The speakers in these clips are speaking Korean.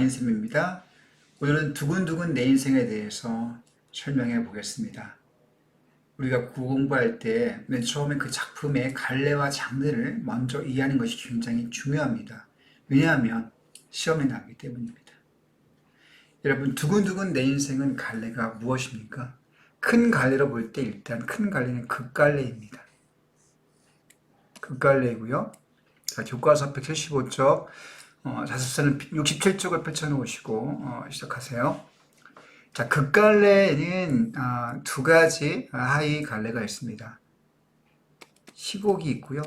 인쌤입니다. 오늘은 두근두근 내 인생에 대해서 설명해 보겠습니다. 우리가 공부할 때 맨 처음에 그 작품의 갈래와 장르를 먼저 이해하는 것이 굉장히 중요합니다. 왜냐하면 시험에 나오기 때문입니다. 여러분, 두근두근 내 인생은 갈래가 무엇입니까? 큰 갈래로 볼 때 일단 큰 갈래는 극갈래입니다. 극갈래이고요. 자, 교과서 175쪽 자습서는 67쪽을 펼쳐놓으시고 시작하세요. 자, 극갈래에는 두 가지 하위 갈래가 있습니다. 희곡이 있고요.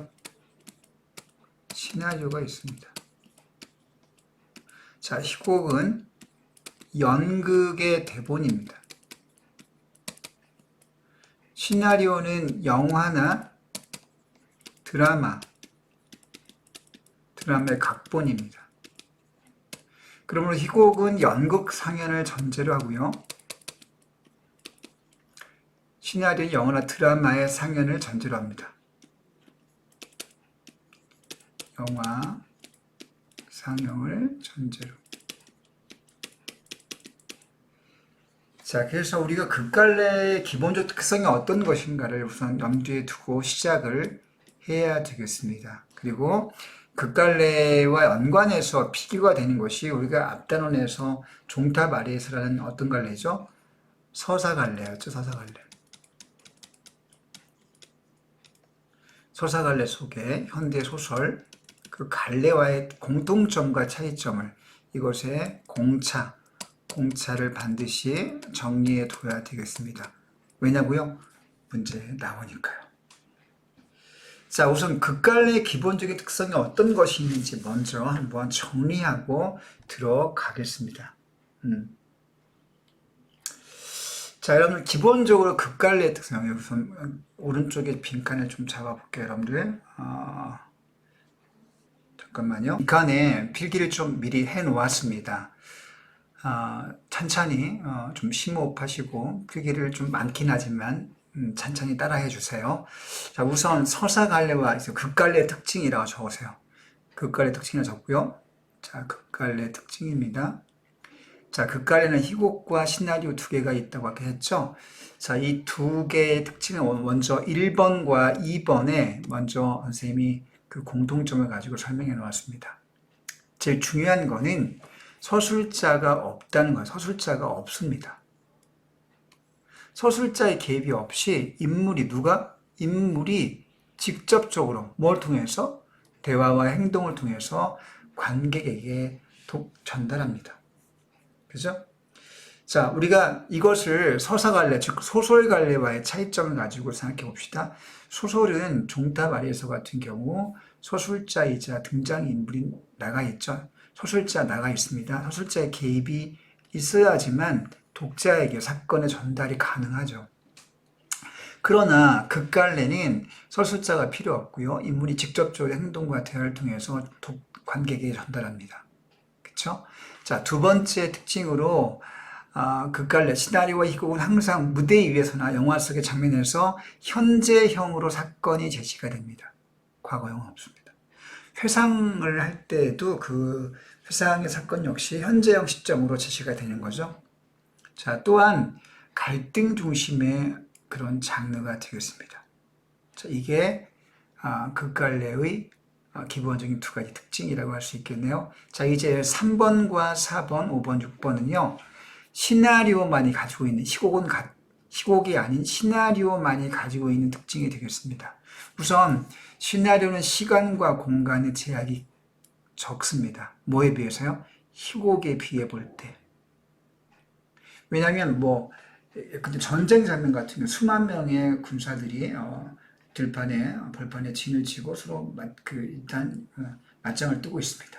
시나리오가 있습니다. 자, 희곡은 연극의 대본입니다. 시나리오는 영화나 드라마의 각본입니다. 그러므로 희곡은 연극 상연을 전제로 하고요. 시나리오는 영화나 드라마의 상연을 전제로 합니다. 영화 상영을 전제로. 자, 그래서 우리가 극갈래의 기본적 특성이 어떤 것인가를 우선 염두에 두고 시작을 해야 되겠습니다. 그리고 극갈래와 연관해서 비교가 되는 것이 우리가 앞단원에서 종탑 아래에서라는 어떤 갈래죠? 서사갈래였죠, 서사갈래. 서사갈래 속에 현대 소설, 그 갈래와의 공통점과 차이점을 이것의 공차를 반드시 정리해 둬야 되겠습니다. 왜냐고요? 문제 나오니까요. 자, 우선 극갈래의 기본적인 특성이 어떤 것이 있는지 먼저 한번 정리하고 들어가겠습니다. 자, 여러분, 기본적으로 극갈래의 특성, 우선 오른쪽에 빈칸을 좀 잡아볼게요, 여러분들. 잠깐만요. 빈칸에 필기를 좀 미리 해 놓았습니다. 천천히 좀 심호흡하시고 필기를 좀 많긴 하지만 천천히 따라해 주세요. 자, 우선 서사갈래와 극갈래의 특징이라고 적으세요. 극갈래 특징이라고 적고요. 자, 극갈래 특징입니다. 자, 극갈래는 희곡과 시나리오 두 개가 있다고 했죠. 자, 이 두 개의 특징을 먼저 1번과 2번에 먼저 선생님이 그 공통점을 가지고 설명해 놓았습니다. 제일 중요한 거는 서술자가 없다는 거예요. 서술자가 없습니다. 서술자의 개입이 없이 인물이 직접적으로 뭘 통해서? 대화와 행동을 통해서 관객에게 전달합니다. 그죠? 자, 우리가 이것을 서사갈래, 즉 소설갈래와의 차이점을 가지고 생각해 봅시다. 소설은 종탑 아래에서 같은 경우 서술자이자 등장인물이 나가 있죠. 서술자 나가 있습니다. 서술자의 개입이 있어야지만 독자에게 사건의 전달이 가능하죠. 그러나 극갈래는 서술자가 필요 없고요. 인물이 직접적으로 행동과 대화를 통해서 관객에게 전달합니다. 그렇죠? 자, 두 번째 특징으로 극갈래, 시나리오와 희곡은 항상 무대 위에서나 영화 속의 장면에서 현재형으로 사건이 제시가 됩니다. 과거형은 없습니다. 회상을 할 때도 그 회상의 사건 역시 현재형 시점으로 제시가 되는 거죠. 자, 또한 갈등 중심의 그런 장르가 되겠습니다. 자, 이게 극갈래의 기본적인 두 가지 특징이라고 할 수 있겠네요. 자, 이제 3번과 4번, 5번, 6번은요. 시나리오만이 가지고 있는 희곡이 아닌 시나리오만이 가지고 있는 특징이 되겠습니다. 우선 시나리오는 시간과 공간의 제약이 적습니다. 뭐에 비해서요? 희곡에 비해 볼 때. 왜냐하면 전쟁 장면 같은 경우 수만 명의 군사들이 벌판에 진을 치고 서로 일단 맞짱을 뜨고 있습니다.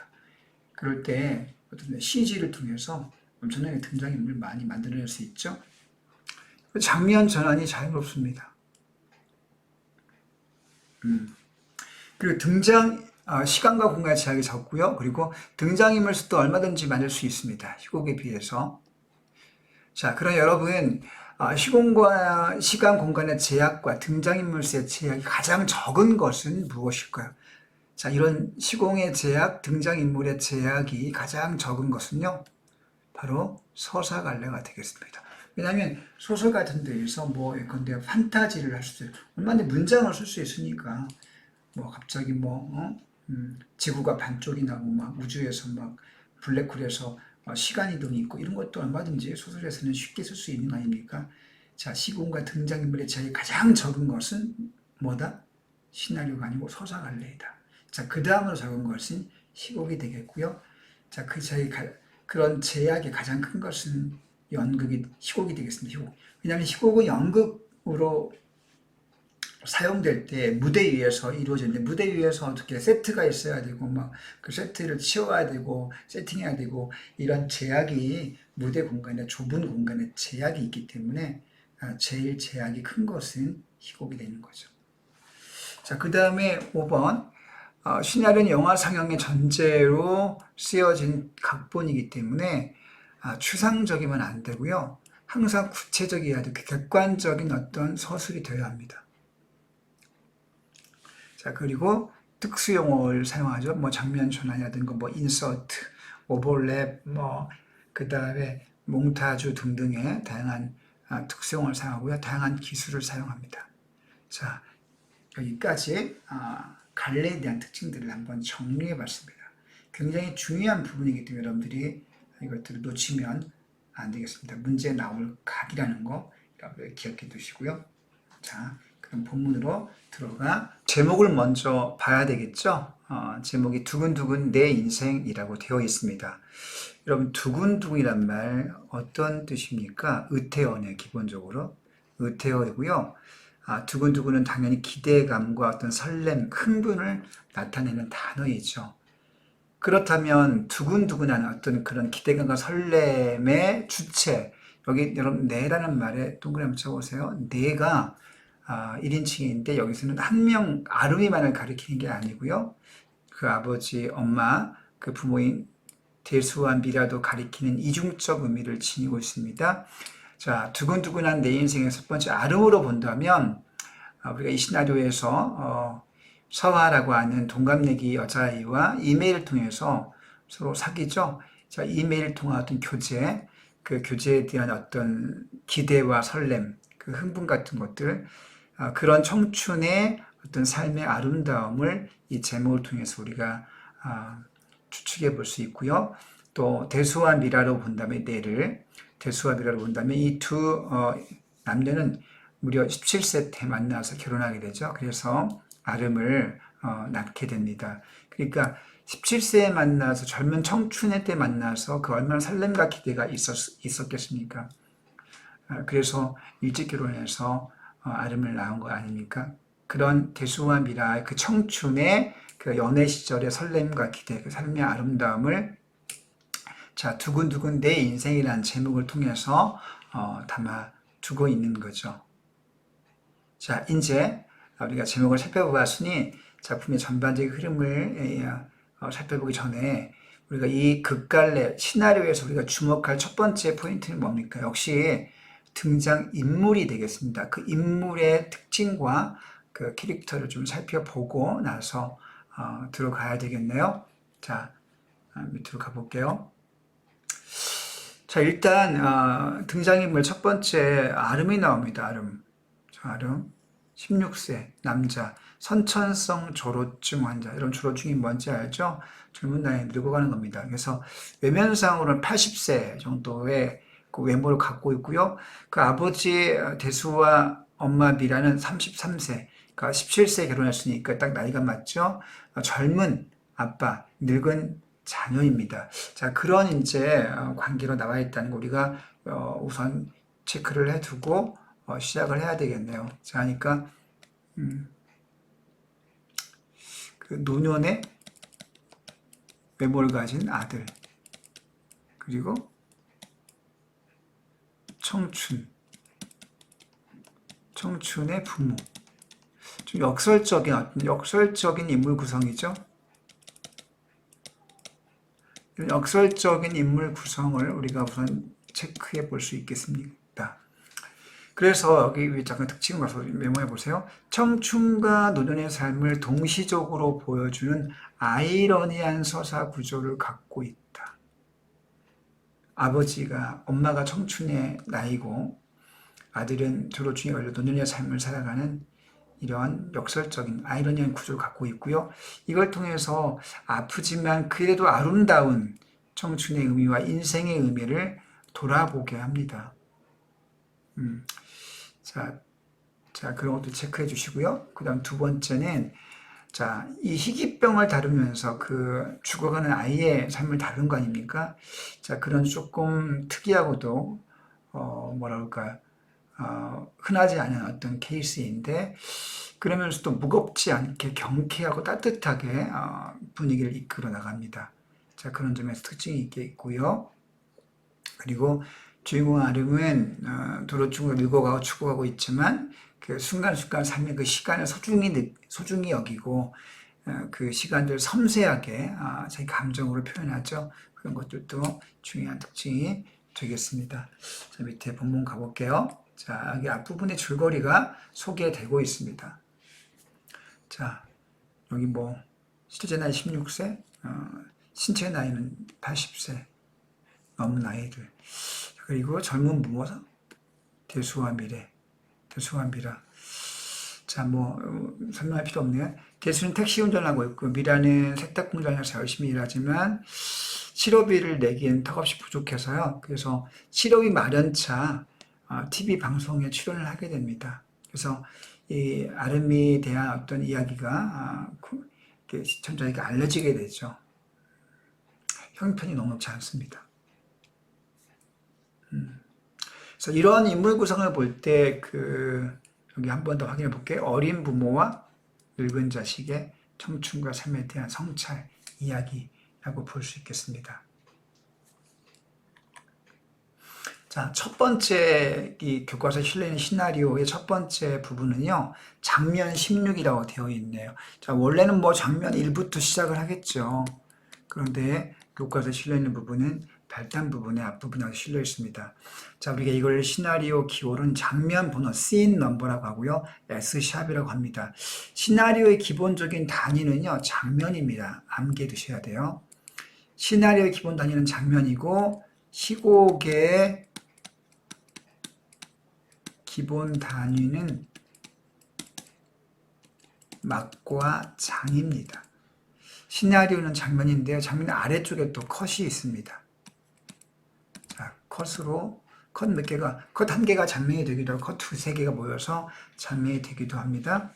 그럴 때 어떤 CG를 통해서 엄청나게 등장인물을 많이 만들어낼 수 있죠. 장면 전환이 자유롭습니다. 그리고 시간과 공간의 제약이 적고요. 그리고 등장인물 수도 얼마든지 만들 수 있습니다. 희곡에 비해서. 자, 그럼 여러분, 시공과 시간 공간의 제약과 등장인물 수의 제약이 가장 적은 것은 무엇일까요? 자, 이런 시공의 제약, 등장인물의 제약이 가장 적은 것은요, 바로 서사갈래가 되겠습니다. 왜냐하면 소설 같은 데에서 뭐 예컨대 판타지를 할 수도 있고 얼마나 문장을 쓸 수 있으니까 뭐 갑자기 지구가 반쪽이 나고 막 우주에서 막 블랙홀에서 시간 이동이 있고 이런 것도 얼마든지 소설에서는 쉽게 쓸 수 있는 거 아닙니까? 자, 시공과 등장인물의 차이 가장 적은 것은 뭐다? 시나리오가 아니고 서사갈래이다. 자, 그 다음으로 적은 것은 시곡이 되겠고요. 자, 그 차이 그런 제약이 가장 큰 것은 시곡이 되겠습니다. 시곡. 왜냐하면 시곡은 연극으로 사용될 때 무대 위에서 이루어지는데 무대 위에서 어떻게 세트가 있어야 되고 막 그 세트를 치워야 되고 세팅해야 되고 이런 제약이 무대 공간에 좁은 공간에 제약이 있기 때문에 제일 제약이 큰 것은 희곡이 되는 거죠. 자, 그 다음에 5번 시나리오는 영화 상영의 전제로 쓰여진 각본이기 때문에 추상적이면 안 되고요. 항상 구체적이어야 되고 객관적인 어떤 서술이 되어야 합니다. 자, 그리고 특수용어를 사용하죠. 뭐 장면 전환이라든가 뭐 인서트, 오버랩, 그 다음에 몽타주 등등의 다양한 특수용어를 사용하고요. 다양한 기술을 사용합니다. 자, 여기까지 갈래에 대한 특징들을 한번 정리해 봤습니다. 굉장히 중요한 부분이기 때문에 여러분들이 이것들을 놓치면 안 되겠습니다. 문제 나올 각이라는 거 여러분들 기억해 두시고요. 자, 그럼 본문으로 들어가 제목을 먼저 봐야 되겠죠. 제목이 두근두근 내 인생이라고 되어 있습니다. 여러분 두근두근이란 말 어떤 뜻입니까? 의태어네 기본적으로 의태어이고요. 두근두근은 당연히 기대감과 어떤 설렘, 흥분을 나타내는 단어이죠. 그렇다면 두근두근한 어떤 그런 기대감과 설렘의 주체, 여기 여러분 내라는 말에 동그라미 한번 쳐보세요. 내가 1인칭인데 여기서는 한 명 아름이만을 가리키는 게 아니고요. 그 아버지, 엄마, 그 부모인 대수와 미라도 가리키는 이중적 의미를 지니고 있습니다. 자, 두근두근한 내 인생의 첫 번째 아름으로 본다면 우리가 이 시나리오에서 서화라고 하는 동갑내기 여자아이와 이메일을 통해서 서로 사귀죠. 자, 이메일을 통한 어떤 교제, 그 교제에 대한 어떤 기대와 설렘, 그 흥분 같은 것들, 그런 청춘의 어떤 삶의 아름다움을 이 제목을 통해서 우리가 추측해 볼 수 있고요. 또 대수와 미라로 본다면 내를 대수와 미라로 본다면 이 두 남녀는 무려 17세 때 만나서 결혼하게 되죠. 그래서 아름을 낳게 됩니다. 그러니까 17세에 만나서 젊은 청춘의 때 만나서 그 얼마나 설렘과 기대가 있었겠습니까? 그래서 일찍 결혼해서 아름을 낳은 거 아닙니까? 그런 대수와 미라의 그 청춘의 그 연애 시절의 설렘과 기대, 그 삶의 아름다움을 자, 두근두근 내 인생이라는 제목을 통해서 담아두고 있는 거죠. 자, 이제 우리가 제목을 살펴보았으니 작품의 전반적인 흐름을 살펴보기 전에 우리가 이 극갈래 시나리오에서 우리가 주목할 첫 번째 포인트는 뭡니까? 역시 등장인물이 되겠습니다. 그 인물의 특징과 그 캐릭터를 좀 살펴보고 나서 들어가야 되겠네요. 자, 밑으로 가볼게요. 자, 일단 등장인물 첫 번째 아름이 나옵니다. 아름. 자, 아름 16세 남자 선천성 조로증 환자. 이런 조로증이 뭔지 알죠? 젊은 나이에 늙어가는 겁니다. 그래서 외면상으로는 80세 정도의 그 외모를 갖고 있고요. 그 아버지 대수와 엄마 미라는 33세, 그러니까 17세에 결혼했으니까 딱 나이가 맞죠? 젊은 아빠, 늙은 자녀입니다. 자, 그런 이제 관계로 나와 있다는 거 우리가 우선 체크를 해두고 시작을 해야 되겠네요. 자, 그러니까 그 노년의 외모를 가진 아들, 그리고 청춘의 부모. 좀 역설적인 인물 구성이죠. 역설적인 인물 구성을 우리가 우선 체크해 볼 수 있겠습니다. 그래서 여기 잠깐 특징을 봐서 메모해 보세요. 청춘과 노년의 삶을 동시적으로 보여주는 아이러니한 서사 구조를 갖고 있다. 엄마가 청춘의 나이고 아들은 졸업 중에 걸려 노년의 삶을 살아가는 이러한 역설적인 아이러니한 구조를 갖고 있고요. 이걸 통해서 아프지만 그래도 아름다운 청춘의 의미와 인생의 의미를 돌아보게 합니다. 자, 그런 것도 체크해 주시고요. 그 다음 두 번째는, 자, 이 희귀병을 다루면서 그 죽어가는 아이의 삶을 다룬 거 아닙니까? 자, 그런 조금 특이하고도, 흔하지 않은 어떤 케이스인데, 그러면서도 무겁지 않게 경쾌하고 따뜻하게 분위기를 이끌어 나갑니다. 자, 그런 점에서 특징이 있게 있고요. 그리고 주인공 아름은 도로중을 늙어가고 죽어가고 있지만 그 순간순간 삶의 그 시간을 소중히 여기고 그 시간들 섬세하게 자기 감정으로 표현하죠. 그런 것들도 중요한 특징이 되겠습니다. 자, 밑에 본문 가볼게요. 자, 여기 앞부분에 줄거리가 소개되고 있습니다. 자, 여기 실제 나이 16세, 신체 나이는 80세 넘은 아이들. 그리고 젊은 부모, 대수와 미라. 자, 설명할 필요 없네요. 대수는 택시 운전하고 있고, 미라는 세탁 공장에서 열심히 일하지만, 실업비를 내기엔 턱없이 부족해서요. 그래서 실업이 마련차 TV 방송에 출연을 하게 됩니다. 그래서 이 아름이에 대한 어떤 이야기가 시청자에게 알려지게 되죠. 형편이 녹록지 않습니다. 그래서 이런 인물 구성을 볼 때 여기 한 번 더 확인해 볼게요. 어린 부모와 늙은 자식의 청춘과 삶에 대한 성찰 이야기라고 볼 수 있겠습니다. 자, 첫 번째 이 교과서에 실려있는 시나리오의 첫 번째 부분은요, 장면 16이라고 되어 있네요. 자, 원래는 장면 1부터 시작을 하겠죠. 그런데 교과서에 실려있는 부분은 발단 부분의 앞부분에 실려 있습니다. 자, 우리가 이걸 시나리오 키워드는 장면 번호, scene number라고 하고요. S샵이라고 합니다. 시나리오의 기본적인 단위는요, 장면입니다. 암기해 두셔야 돼요. 시나리오의 기본 단위는 장면이고, 시곡의 기본 단위는 막과 장입니다. 시나리오는 장면인데요. 장면 아래쪽에 또 컷이 있습니다. 자, 컷 몇 개가, 컷 한 개가 장면이 되기도 하고, 컷 두세 개가 모여서 장면이 되기도 합니다.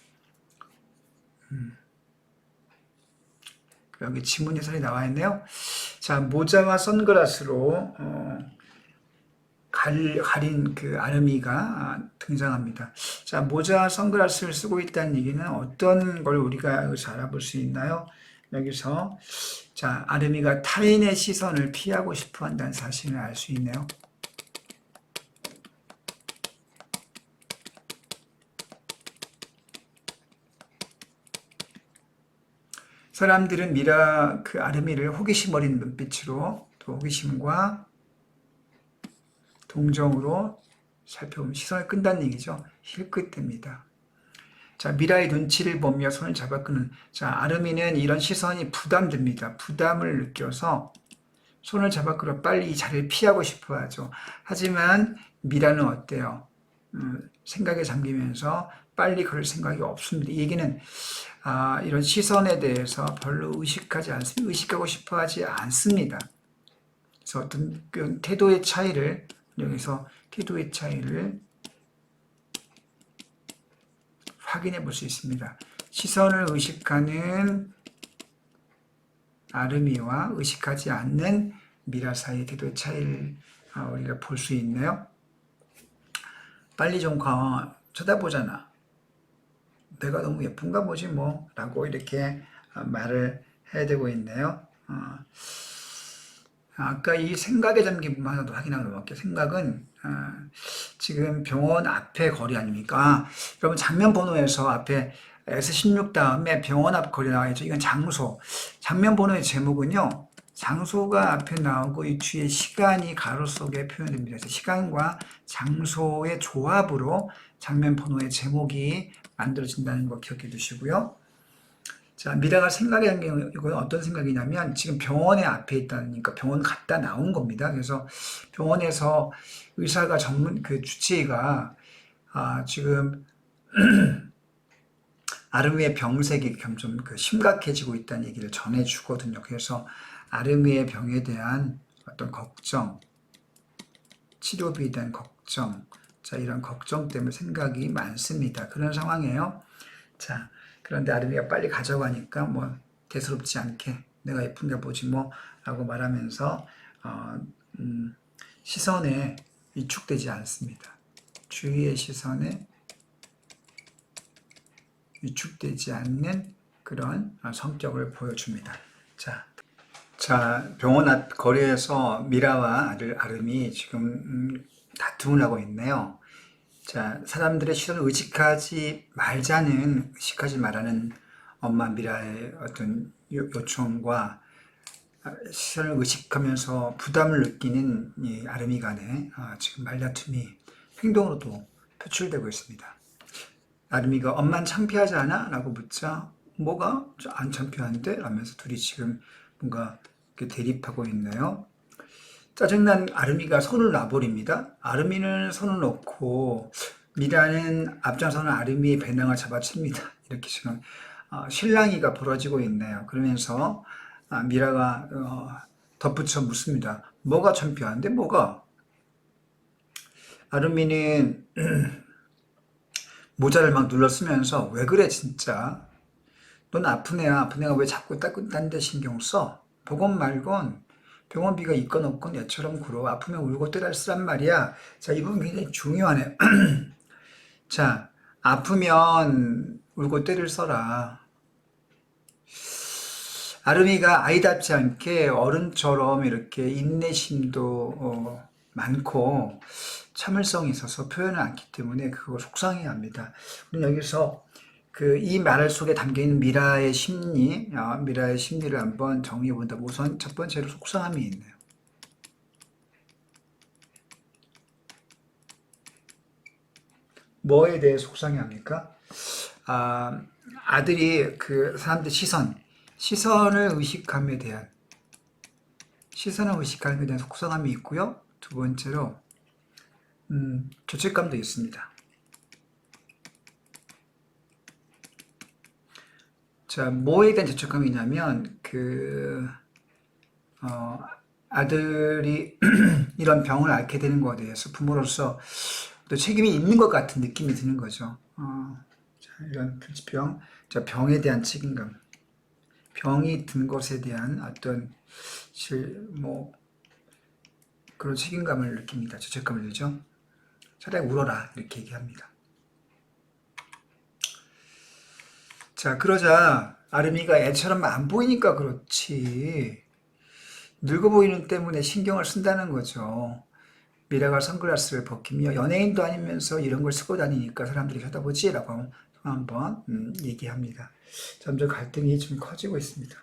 여기 지문 해설이 나와 있네요. 자, 모자와 선글라스로 가린 그 아름이가 등장합니다. 자, 모자와 선글라스를 쓰고 있다는 얘기는 어떤 걸 우리가 여기서 알아볼 수 있나요? 여기서 자, 아름이가 타인의 시선을 피하고 싶어 한다는 사실을 알 수 있네요. 사람들은 그 아름이를 호기심 어린 눈빛으로, 또 호기심과 동정으로 살펴보면 시선을 끈다는 얘기죠. 힐끗댑니다. 자, 미라의 눈치를 보며 손을 잡아 끄는, 자, 아름이는 이런 시선이 부담됩니다. 부담을 느껴서 손을 잡아 끌어 빨리 이 자리를 피하고 싶어 하죠. 하지만 미라는 어때요? 생각에 잠기면서 빨리 그럴 생각이 없습니다. 이 얘기는 이런 시선에 대해서 별로 의식하고 싶어 하지 않습니다. 그래서 어떤 태도의 차이를, 여기서 태도의 차이를 확인해 볼 수 있습니다. 시선을 의식하는 아름이와 의식하지 않는 미라 사이의 태도의 차이를 우리가 볼 수 있네요. 빨리 좀 쳐다보잖아. 내가 너무 예쁜가 보지 뭐 라고 이렇게 말을 해야 되고 있네요. 아까 이 생각에 잠긴 부분 하나 더 확인하고 넘어갈게요. 생각은 지금 병원 앞에 거리 아닙니까? 여러분 장면 번호에서 앞에 S16 다음에 병원 앞 거리 나와 있죠. 이건 장소. 장면 번호의 제목은요, 장소가 앞에 나오고 이 뒤에 시간이 가로 속에 표현됩니다. 그래서 시간과 장소의 조합으로 장면 번호의 제목이 만들어진다는 거 기억해 두시고요. 자, 미라가 생각한 게 이건 어떤 생각이냐면 지금 병원에 앞에 있다니까 병원 갔다 나온 겁니다. 그래서 병원에서 의사가 전문 그 주치의가 지금 아름이의 병색이 좀 그 심각해지고 있다는 얘기를 전해주거든요. 그래서 아름이의 병에 대한 어떤 걱정, 치료비에 대한 걱정, 자, 이런 걱정 때문에 생각이 많습니다. 그런 상황이에요. 자, 그런데 아름이가 빨리 가져가니까 뭐 대수롭지 않게 내가 예쁜가 보지 뭐 라고 말하면서 시선에 위축되지 않습니다. 주위의 시선에 위축되지 않는 그런 성격을 보여줍니다. 자, 병원 앞 거리에서 미라와 아름이 지금 다툼을 하고 있네요. 자, 사람들의 시선을 의식하지 말라는 엄마 미라의 어떤 요청과 시선을 의식하면서 부담을 느끼는 이 아름이 간에 지금 말다툼이 행동으로도 표출되고 있습니다. 아름이가 엄만 창피하지 않아? 라고 묻자 뭐가? 안 창피한데? 라면서 둘이 지금 뭔가 이렇게 대립하고 있네요. 짜증난 아름이가 손을 놔버립니다. 아름이는 손을 놓고 미라는 앞장서는 아름이의 배낭을 잡아챕니다. 이렇게 지금 실랑이가 벌어지고 있네요. 그러면서 미라가 덧붙여 묻습니다. 뭐가 창피한데? 뭐가? 아름이는 모자를 막 눌러 쓰면서 왜 그래 진짜? 넌 아픈 애야. 아픈 애가 왜 자꾸 딴 데 신경 써? 보건 말건 병원비가 있건 없건 애처럼 굴어. 아프면 울고 때려 쓰란 말이야. 자, 이 부분 굉장히 중요하네요. 자, 아프면 울고 때를 써라. 아름이가 아이답지 않게 어른처럼 이렇게 인내심도 많고 참을성이 있어서 표현을 않기 때문에 그거 속상해 합니다. 우리는 여기서 이 말 속에 담겨있는 미라의 심리를 한번 정리해 본다. 우선 첫 번째로 속상함이 있네요. 뭐에 대해 속상해 합니까? 아들이 그 사람들 시선을 의식함에 대한 속상함이 있고요. 두 번째로 죄책감도 있습니다. 자, 뭐에 대한 죄책감이냐면 아들이 이런 병을 앓게 되는 것에 대해서 부모로서 또 책임이 있는 것 같은 느낌이 드는 거죠. 자, 이런 불치병, 자, 병에 대한 책임감, 병이 든 것에 대한 어떤 그런 책임감을 느낍니다. 죄책감을 들죠. 차라리 울어라 이렇게 얘기합니다. 자, 그러자 아름이가 애처럼 안 보이니까 그렇지 늙어 보이는 때문에 신경을 쓴다는 거죠. 미라가 선글라스를 벗기며 연예인도 아니면서 이런 걸 쓰고 다니니까 사람들이 쳐다보지 라고 한번 얘기합니다. 점점 갈등이 좀 커지고 있습니다.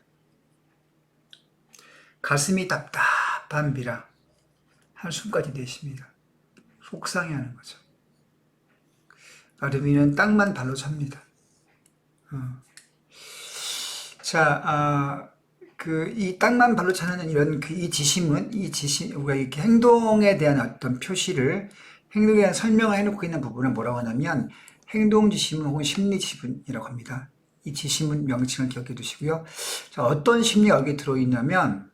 가슴이 답답한 미라 한숨까지 내쉽니다. 속상해하는 거죠. 아름이는 땅만 발로 찹니다. 자, 이 땅만 발로 차는 이런 이 지심은 우리가 이렇게 행동에 대한 어떤 행동에 대한 설명을 해놓고 있는 부분을 뭐라고 하냐면 행동 지심 혹은 심리 지심이라고 합니다. 이 지심은 명칭을 기억해 두시고요. 자, 어떤 심리가 여기 들어있냐면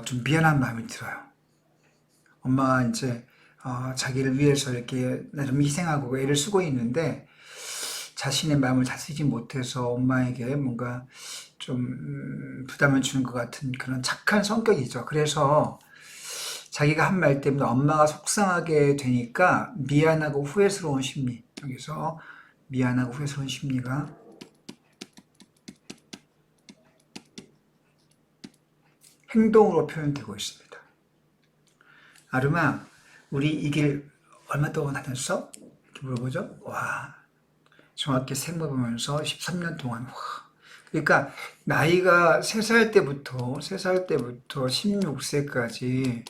좀 미안한 마음이 들어요. 엄마가 이제 자기를 위해서 이렇게 나름 희생하고 애를 쓰고 있는데 자신의 마음을 다스리지 못해서 엄마에게 뭔가 좀 부담을 주는 것 같은 그런 착한 성격이죠. 그래서 자기가 한 말 때문에 엄마가 속상하게 되니까 미안하고 후회스러운 심리, 여기서 미안하고 후회스러운 심리가 행동으로 표현되고 있습니다. 아름아, 우리 이 길 얼마 동안 다녔어? 이렇게 물어보죠. 와, 정확히 생각해보면서 13년 동안 그러니까 나이가 3살 때부터 16세까지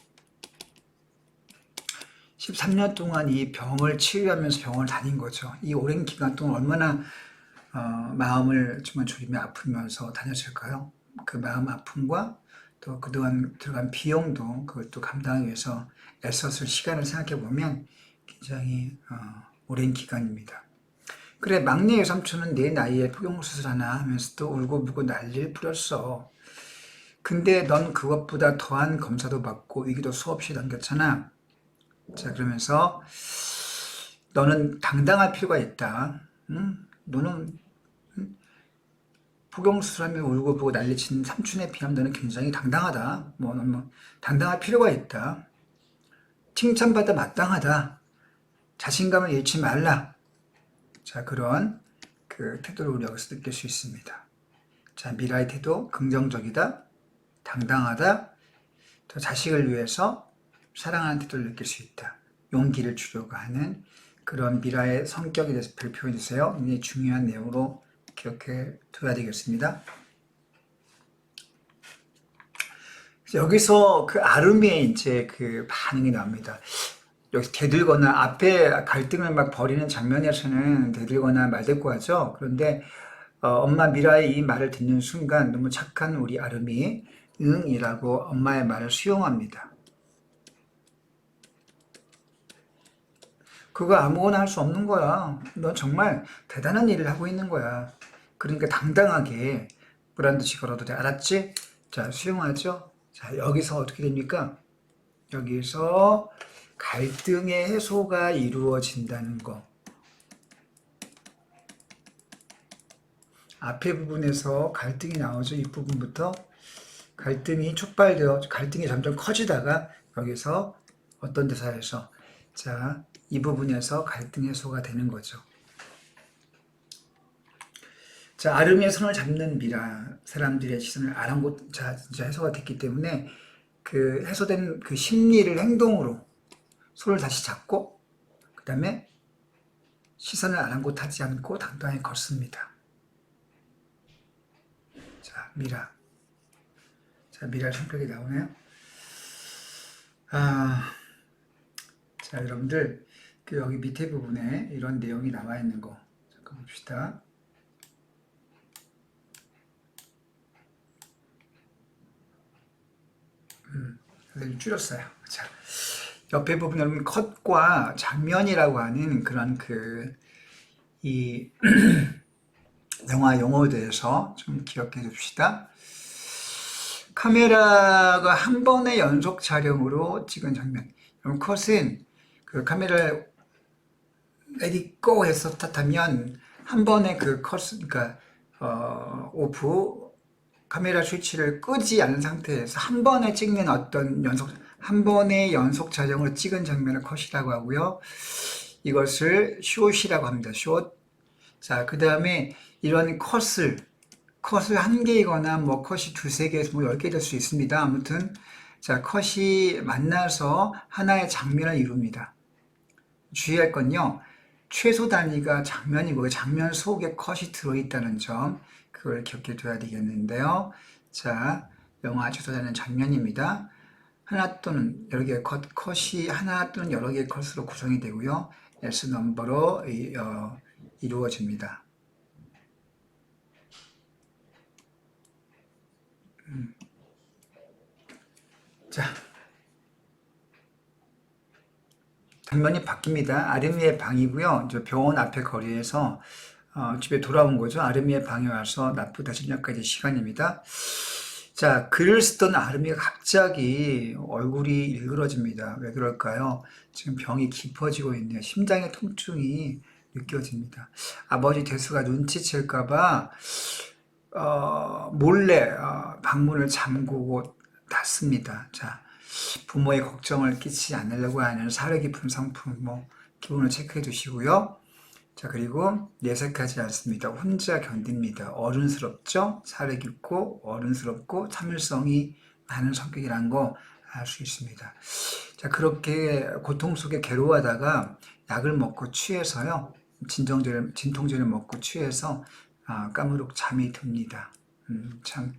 13년 동안 이 병을 치유하면서 병원을 다닌 거죠. 이 오랜 기간 동안 얼마나 마음을 정말 졸이며 아프면서 다녔을까요? 그 마음 아픔과 또 그동안 들어간 비용도 그것도 감당하기 위해서 애썼을 시간을 생각해 보면 굉장히 오랜 기간입니다. 그래, 막내 외삼촌은 내 나이에 포경수술 하나 하면서도 울고불고 난리를 부렸어. 근데 넌 그것보다 더한 검사도 받고 위기도 수없이 넘겼잖아. 자, 그러면서 너는 당당할 필요가 있다. 응? 너는 포경수술하며 울고불고 난리친 삼촌에 비하면 너는 굉장히 당당하다. 너는 당당할 필요가 있다. 칭찬받아 마땅하다. 자신감을 잃지 말라. 자, 그런 그 태도를 우리 여기서 느낄 수 있습니다. 자, 미라의 태도, 긍정적이다, 당당하다, 또 자식을 위해서 사랑하는 태도를 느낄 수 있다. 용기를 주려고 하는 그런 미라의 성격에 대해서 발표해 주세요. 굉장히 중요한 내용으로 기억해 둬야 되겠습니다. 여기서 그 아름이의 이제 그 반응이 나옵니다. 여기서 대들거나 앞에 갈등을 막 벌이는 장면에서는 대들거나 말대꾸하죠. 그런데 엄마 미라의 이 말을 듣는 순간 너무 착한 우리 아름이 응이라고 엄마의 말을 수용합니다. 그거 아무거나 할 수 없는 거야. 넌 정말 대단한 일을 하고 있는 거야. 그러니까 당당하게 브란드시 걸어도 돼. 알았지? 자, 수용하죠? 자, 여기서 어떻게 됩니까? 여기서 갈등의 해소가 이루어진다는 거. 앞에 부분에서 갈등이 나오죠. 이 부분부터 갈등이 촉발되어 갈등이 점점 커지다가 여기서 어떤 대사에서 자, 이 부분에서 갈등 해소가 되는 거죠. 자, 아름이의 손을 잡는 미라 사람들의 시선을 아랑곳 진짜 해소가 됐기 때문에 그 해소된 그 심리를 행동으로 손을 다시 잡고 그 다음에 시선을 아랑곳하지 않고 당당히 걷습니다. 자, 미라. 자, 미라 성격이 나오네요. 자, 여러분들 그 여기 밑에 부분에 이런 내용이 나와 있는 거 잠깐 봅시다. 줄였어요. 자, 옆에 부분 여러분 컷과 장면이라고 하는 그런 이 영화 용어에 대해서 좀 기억해 줍시다. 카메라가 한 번의 연속 촬영으로 찍은 장면. 그럼 컷은 그 카메라를 let it go 해서 탓하면 한 번에 그 컷, 그러니까 오프 카메라 스위치를 끄지 않은 상태에서 한 번에 찍는 한 번의 연속 촬영을 찍은 장면을 컷이라고 하고요. 이것을 숏이라고 합니다. 숏. 자, 그 다음에 이런 컷을 한 개이거나 뭐 컷이 두세 개에서 뭐 10개 될 수 있습니다. 아무튼 자, 컷이 만나서 하나의 장면을 이룹니다. 주의할 건요. 최소 단위가 장면이고 장면 속에 컷이 들어있다는 점 그걸 기억해 둬야 되겠는데요. 자, 영화 최소 단위는 장면입니다. 하나 또는 여러 개의 컷이 하나 또는 여러 개의 컷으로 구성이 되고요. S 넘버로 이루어집니다. 자, 장면이 바뀝니다. 아르미의 방이고요. 이제 병원 앞에 거리에서 집에 돌아온 거죠. 아르미의 방에 와서 납부 다시 전까지 시간입니다. 자, 글을 쓰던 아르미가 갑자기 얼굴이 일그러집니다. 왜 그럴까요? 지금 병이 깊어지고 있네요. 심장의 통증이 느껴집니다. 아버지 대수가 눈치챌까봐 몰래 방문을 잠그고 닫습니다. 자, 부모의 걱정을 끼치지 않으려고 하는 사려 깊은 성품 기본을 체크해 두시고요. 자, 그리고 내색하지 않습니다. 혼자 견딥니다. 어른스럽죠? 사려 깊고 어른스럽고 참을성이 많은 성격이라는 거 알 수 있습니다. 자, 그렇게 고통 속에 괴로워하다가 약을 먹고 취해서요. 진통제를 먹고 취해서 까무룩 잠이 듭니다. 참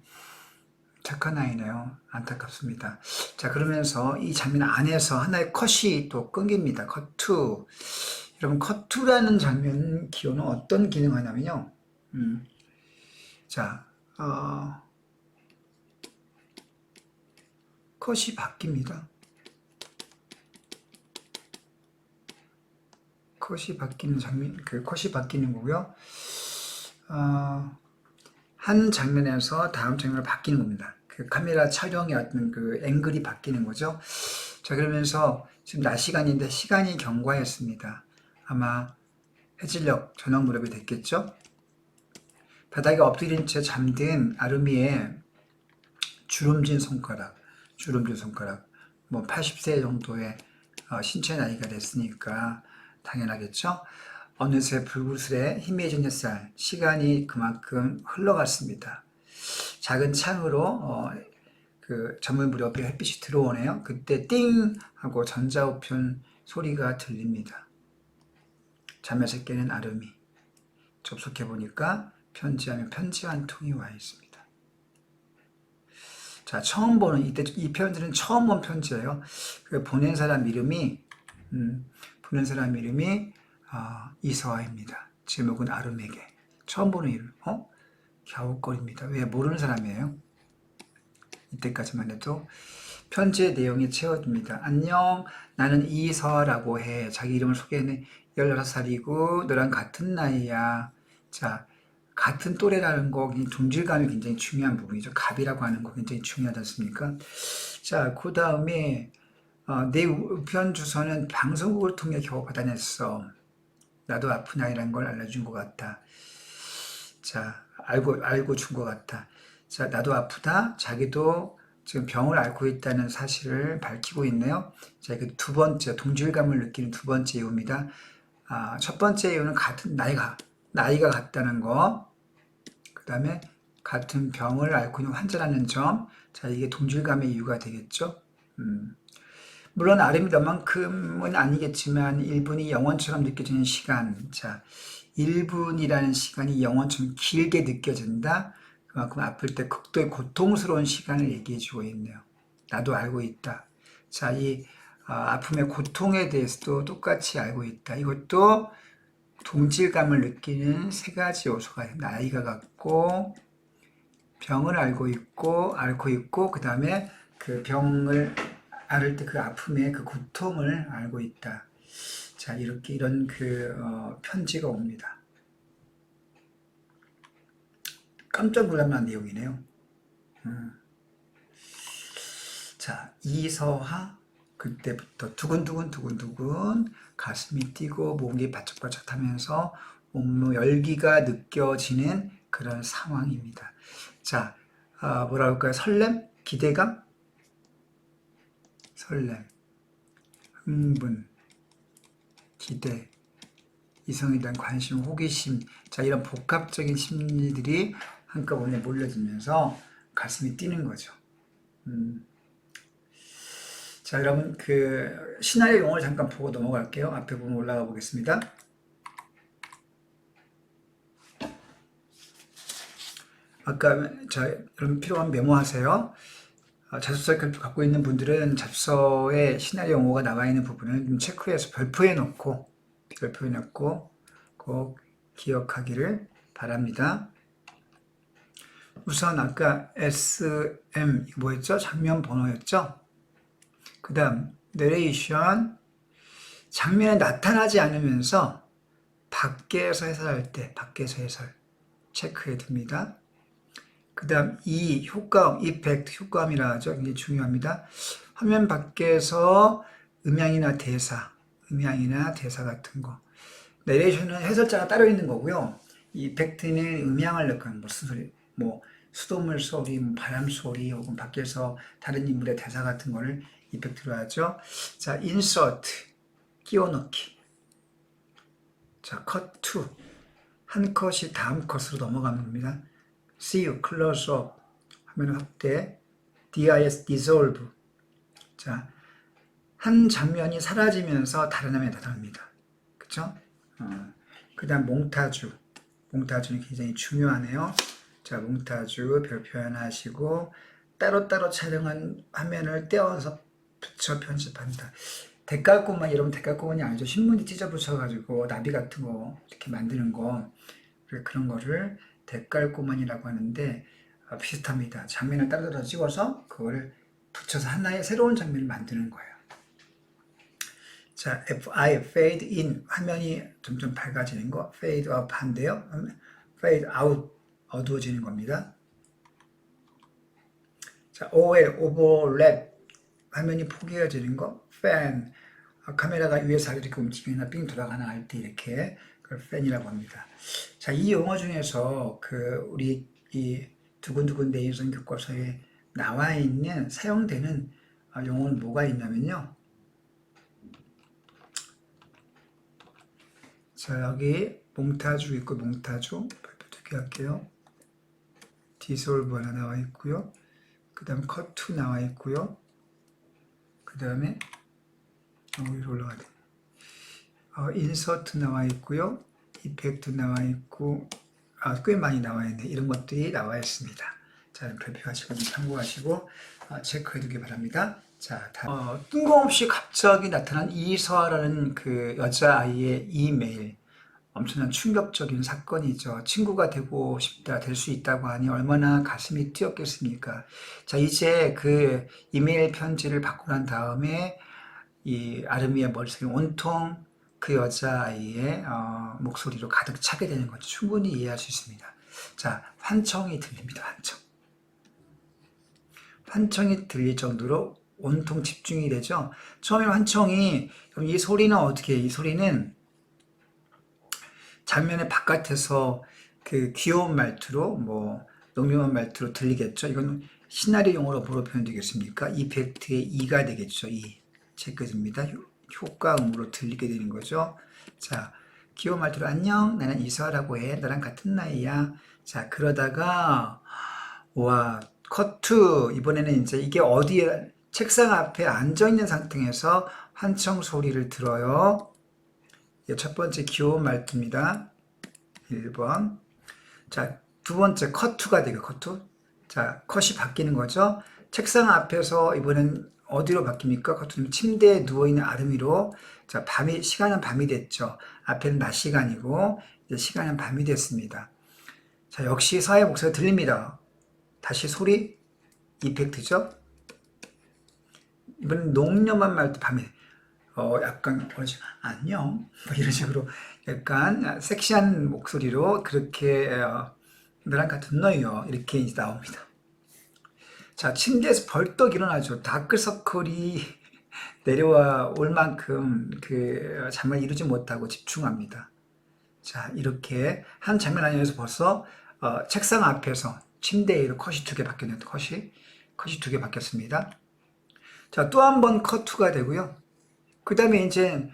착한 아이네요. 안타깝습니다. 자, 그러면서 이 장면 안에서 하나의 컷이 또 끊깁니다. 컷2. 여러분, 컷2라는 장면 기호는 어떤 기능을 하냐면요. 자, 컷이 바뀝니다. 컷이 바뀌는 장면, 그 컷이 바뀌는 거고요. 한 장면에서 다음 장면으로 바뀌는 겁니다. 그 카메라 촬영의 어떤 그 앵글이 바뀌는 거죠. 자, 그러면서 지금 낮 시간인데 시간이 경과했습니다. 아마 해질녘 저녁 무렵이 됐겠죠. 바닥에 엎드린 채 잠든 아르미의 주름진 손가락, 뭐 80세 정도의 신체 나이가 됐으니까 당연하겠죠. 어느새 불구슬에 희미해진 햇살, 시간이 그만큼 흘러갔습니다. 작은 창으로 그 전문 무렵에 햇빛이 들어오네요. 그때 띵 하고 전자우편 소리가 들립니다. 잠에서 깨는 아름이. 접속해 보니까 편지하면 편지 한 통이 와 있습니다. 자, 처음 보는 이 편지는 처음 본 편지예요. 그 보낸 사람 이름이 이서아입니다. 제목은 아름에게. 처음 보는 이름. 갸웃거립니다. 왜? 모르는 사람이에요. 이때까지만 해도 편지의 내용이 채워집니다. 안녕, 나는 이서아라고 해. 자기 이름을 소개했네. 16살이고 너랑 같은 나이야. 자, 같은 또래라는 거 동질감이 굉장히 중요한 부분이죠. 갑이라고 하는 거 굉장히 중요하지 않습니까? 자, 그 다음에 내 우편 주소는 방송국을 통해 겨우 받아냈어. 나도 아픈 아이라는 걸 알려준 것 같다. 자, 알고 준 것 같다. 자, 나도 아프다. 자기도 지금 병을 앓고 있다는 사실을 밝히고 있네요. 자, 그 두 번째, 동질감을 느끼는 두 번째 이유입니다. 첫 번째 이유는 같은 나이가 같다는 거. 그 다음에 같은 병을 앓고 있는 환자라는 점. 자, 이게 동질감의 이유가 되겠죠. 물론 아름이 너만큼은 아니겠지만 1분이 영원처럼 느껴지는 시간. 자, 1분이라는 시간이 영원처럼 길게 느껴진다. 그만큼 아플 때 극도의 고통스러운 시간을 얘기해주고 있네요. 나도 알고 있다. 자, 이 아픔의 고통에 대해서도 똑같이 알고 있다. 이것도 동질감을 느끼는 세 가지 요소가 있습니다. 나이가 같고 병을 앓고 있고 그 다음에 그 병을 앓을 때 그 아픔의 그 고통을 알고 있다. 자, 이런 편지가 옵니다. 깜짝 놀랄만한 내용이네요. 자, 이서하 그때부터 두근두근 가슴이 뛰고 목이 바짝바짝 하면서 온몸 열기가 느껴지는 그런 상황입니다. 자, 뭐라 할까요? 설렘? 기대감? 설렘, 흥분, 기대, 이성에 대한 관심, 호기심, 자, 이런 복합적인 심리들이 한꺼번에 몰려들면서 가슴이 뛰는 거죠. 자, 여러분, 그 시나리오 용어를 잠깐 보고 넘어갈게요. 앞에 보면 올라가 보겠습니다. 여러분 필요하면 메모하세요. 자습서 갖고 있는 분들은 자습서에 시나리오 용어가 나와 있는 부분을 좀 체크해서 별표해 놓고 꼭 기억하기를 바랍니다. 우선 아까 SM 뭐였죠? 장면 번호였죠? 그 다음 내레이션, 장면에 나타나지 않으면서 밖에서 해설할 때 밖에서 해설 체크해 둡니다. 그 다음 이 효과음, 이펙트, 효과음이라 하죠. 굉장히 중요합니다. 화면 밖에서 음향이나 대사 같은 거. 내레이션은 해설자가 따로 있는 거고요. 이펙트는 음향을 넣는 무슨 소리, 뭐 수돗물 소리, 바람 소리, 혹은 밖에서 다른 인물의 대사 같은 거를 이펙트로 하죠. 자, 인서트, 끼워넣기. 자, 컷 2. 한 컷이 다음 컷으로 넘어가는 겁니다. See you, close up. 화면 확대. DIS, dissolve. 자, 한 장면이 사라지면서 다른 화면에 나타납니다. 그쵸? 그 다음 몽타주. 몽타주는 굉장히 중요하네요. 자, 몽타주 별표 하나 하시고 따로따로 촬영한 화면을 떼어서 붙여 편집한다. 데칼코만, 여러분 데칼코만이 아니죠. 신문지 찢어 붙여가지고 나비 같은 거 이렇게 만드는 거, 그런 거를 데칼코만이라고 하는데 비슷합니다. 장면을 따로따로 찍어서 그거를 붙여서 하나의 새로운 장면을 만드는 거예요. 자, fade in, 화면이 점점 밝아지는 거, fade up 한데요. fade out, 어두워지는 겁니다. 자, overlap, 화면이 포개어지는 거, fan, 카메라가 위에서 이렇게 움직이거나 삥 돌아가나 할 때 이렇게 그걸 fan이라고 합니다. 자, 이 용어 중에서 우리 이 두근두근 내인선 교과서에 나와 있는 사용되는 용어는 뭐가 있냐면요. 자, 여기 몽타주 있고 몽타주 발표 2개 할게요. 디솔브 하나 나와 있고요. 그 다음 컷2 나와 있고요. 그 다음에 위로 올라가야 돼. 인서트 나와 있고요. 이펙트 나와 있고 꽤 많이 나와 있네. 이런 것들이 나와 있습니다. 자, 발표하시고 참고하시고 체크해 두기 바랍니다. 자, 뜬금없이 갑자기 나타난 이서아라는 그 여자아이의 이메일, 엄청난 충격적인 사건이죠. 친구가 되고 싶다, 될 수 있다고 하니 얼마나 가슴이 뛰었겠습니까? 자, 이제 그 이메일 편지를 받고 난 다음에 이 아르미의 머릿속에 온통 그 여자아이의 목소리로 가득 차게 되는 거죠. 충분히 이해할 수 있습니다. 자, 환청이 들립니다. 환청이 들릴 정도로 온통 집중이 되죠. 처음에 환청이, 그럼 이 소리는 어떻게 해요? 이 소리는 장면의 바깥에서 그 귀여운 말투로, 농염한 말투로 들리겠죠. 이건 시나리오 용어로 뭐로 표현되겠습니까? 이펙트의 이가 되겠죠. 체크입니다. 효과음으로 들리게 되는 거죠. 자, 귀여운 말투로 안녕, 나는 이서아라고 해. 나랑 같은 나이야. 자, 그러다가 와, 컷2, 이번에는 이제 이게 어디에, 책상 앞에 앉아있는 상태에서 환청 소리를 들어요. 첫 번째 귀여운 말투입니다. 1번. 자, 두 번째 컷2가 되고 컷2. 자, 컷이 바뀌는 거죠. 책상 앞에서 이번엔 어디로 바뀝니까? 컷2는 침대에 누워있는 아름이로. 자, 시간은 밤이 됐죠. 앞에는 낮 시간이고 이제 시간은 밤이 됐습니다. 자, 역시 서아의 목소리가 들립니다. 다시 소리, 이펙트죠. 이번엔 농염한 말도 밤에 약간 안녕 이런 식으로 약간 섹시한 목소리로 그렇게 너랑 같은 너요 이렇게 이제 나옵니다. 자, 침대에서 벌떡 일어나죠. 다크서클이 내려와 올 만큼 그 잠을 이루지 못하고 집중합니다. 자, 이렇게 한 장면 안에서 벌써 책상 앞에서 침대에 컷이 2개 바뀌었네요. 컷이 2개 바뀌었습니다. 자, 또 한 번 컷2가 되고요. 그 다음에 이제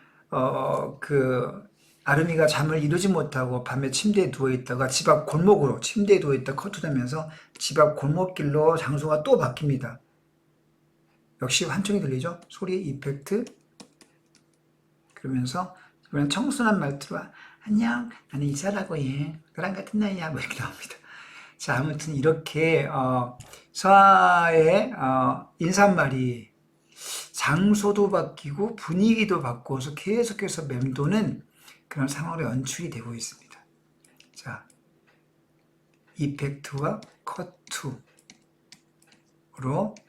아름이가 잠을 이루지 못하고 밤에 침대에 누워있다가 집 앞 골목으로 침대에 누워있다 컷2 되면서 집 앞 골목길로 장소가 또 바뀝니다. 역시 환청이 들리죠? 소리 이펙트. 그러면서 이번엔 청순한 말투로 안녕, 나는 이사라고 해. 너랑 같은 나이야. 뭐 이렇게 나옵니다. 자, 아무튼 이렇게 서아의 인사말이 장소도 바뀌고 분위기도 바꿔서 계속해서 맴도는 그런 상황으로 연출이 되고 있습니다. 자, 이펙트와 컷2로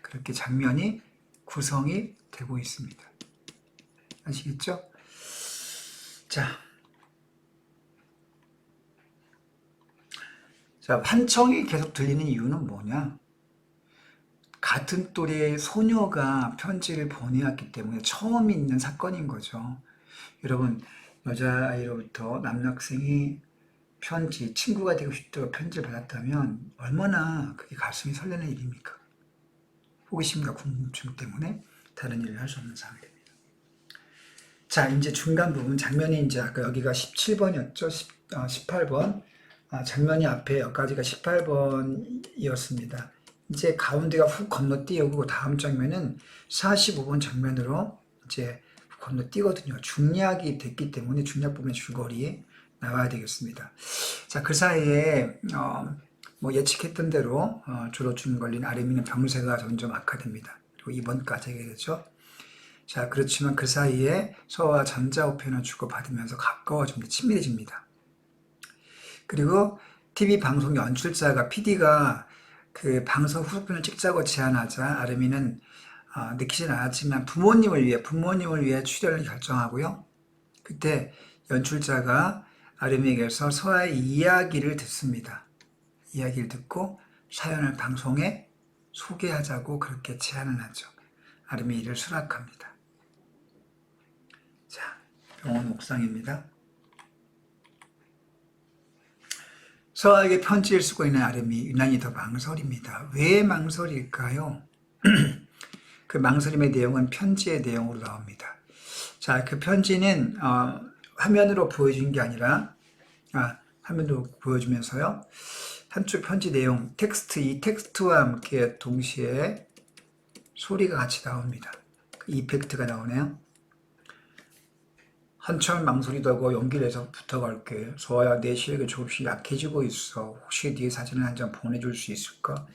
그렇게 장면이 구성이 되고 있습니다. 아시겠죠? 자, 환청이 계속 들리는 이유는 뭐냐? 같은 또래의 소녀가 편지를 보내왔기 때문에 처음 있는 사건인 거죠. 여러분, 여자아이로부터 남학생이 친구가 되고 싶다고 편지를 받았다면 얼마나 그게 가슴이 설레는 일입니까? 호기심과 궁금증 때문에 다른 일을 할 수 없는 상황이 됩니다. 자, 이제 중간 부분 장면이 이제 아까 여기가 17번이었죠. 18번. 장면이 앞에 여기까지가 18번이었습니다. 이제 가운데가 훅 건너뛰고 다음 장면은 45번 장면으로 이제 건너뛰거든요. 중략이 됐기 때문에 중략 부분의 줄거리 나와야 되겠습니다. 자, 그 사이에 뭐 예측했던 대로 조로증 걸린 아르미는 병세가 점점 악화됩니다. 그리고 입원까지 하게 되죠. 자, 그렇지만 그 사이에 서와 전자우편을 주고받으면서 가까워집니다. 친밀해집니다. 그리고 TV 방송 연출자가 PD가 그 방송 후속편을 찍자고 제안하자 아르미는 느끼진 않았지만 부모님을 위해 출연을 결정하고요. 그때 연출자가 아르미에게서 서아의 이야기를 듣습니다. 이야기를 듣고 사연을 방송에 소개하자고 그렇게 제안을 하죠. 아르미 이를 수락합니다. 자, 병원 옥상입니다. 서아에게 편지를 쓰고 있는 아르미, 유난히 더 망설입니다. 왜 망설일까요? 그 망설임의 내용은 편지의 내용으로 나옵니다. 자, 그 편지는 화면으로 보여준 게 아니라 화면으로 보여주면서요. 한쪽 편지 내용, 이 텍스트와 함께 동시에 소리가 같이 나옵니다. 그 이펙트가 나오네요. 한참 망설이다가 용기를 내서 부탁할게. 소아야, 내 시력이 조금씩 약해지고 있어. 혹시 네 사진을 한 장 보내줄 수 있을까?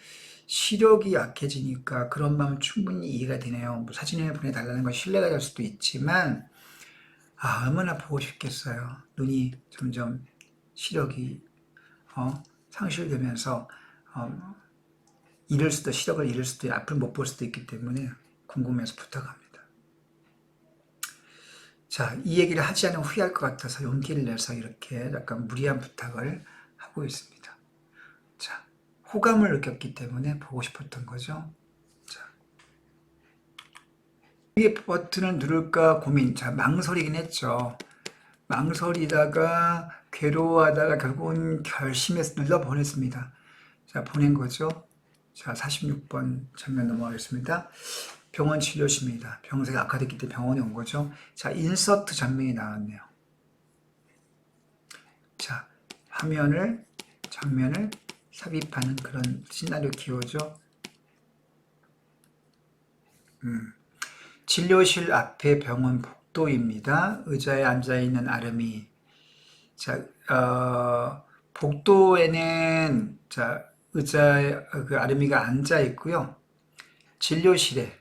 시력이 약해지니까 그런 마음 충분히 이해가 되네요. 뭐 사진을 보내달라는 건 신뢰가 될 수도 있지만 얼마나 보고 싶겠어요. 눈이 점점 시력이 상실되면서 시력을 잃을 수도 있고 앞을 못 볼 수도 있기 때문에 궁금해서 부탁합니다. 자, 이 얘기를 하지 않으면 후회할 것 같아서 용기를 내서 이렇게 약간 무리한 부탁을 하고 있습니다. 자, 호감을 느꼈기 때문에 보고 싶었던 거죠. 자, 이 버튼을 누를까 고민. 자, 망설이긴 했죠. 망설이다가 괴로워하다가 결국은 결심해서 눌러 보냈습니다. 자, 보낸 거죠. 자, 46번 장면 넘어가겠습니다. 병원 진료실입니다. 병세가 악화됐기 때문에 병원에 온 거죠. 자, 인서트 장면이 나왔네요. 자, 장면을 삽입하는 그런 시나리오 기호죠. 진료실 앞에 병원 복도입니다. 의자에 앉아있는 아름이. 자, 복도에는, 자, 의자에 그 아름이가 앉아있고요. 진료실에,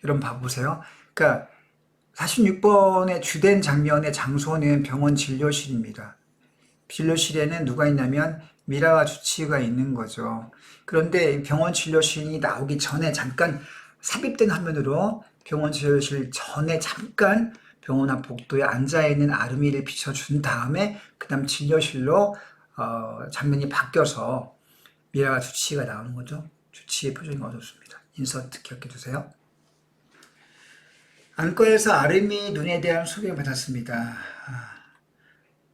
여러분 봐보세요. 그러니까 46번의 주된 장면의 장소는 병원 진료실입니다. 진료실에는 누가 있냐면 미라와 주치의가 있는 거죠. 그런데 병원 진료실이 나오기 전에 잠깐 삽입된 화면으로 병원 진료실 전에 잠깐 병원 앞 복도에 앉아있는 아르미를 비춰준 다음에 그 다음 진료실로 장면이 바뀌어서 미라와 주치의가 나오는 거죠. 주치의 표정이 어둡습니다. 인서트 기억해 두세요. 안과에서 아름이 눈에 대한 소개를 받았습니다.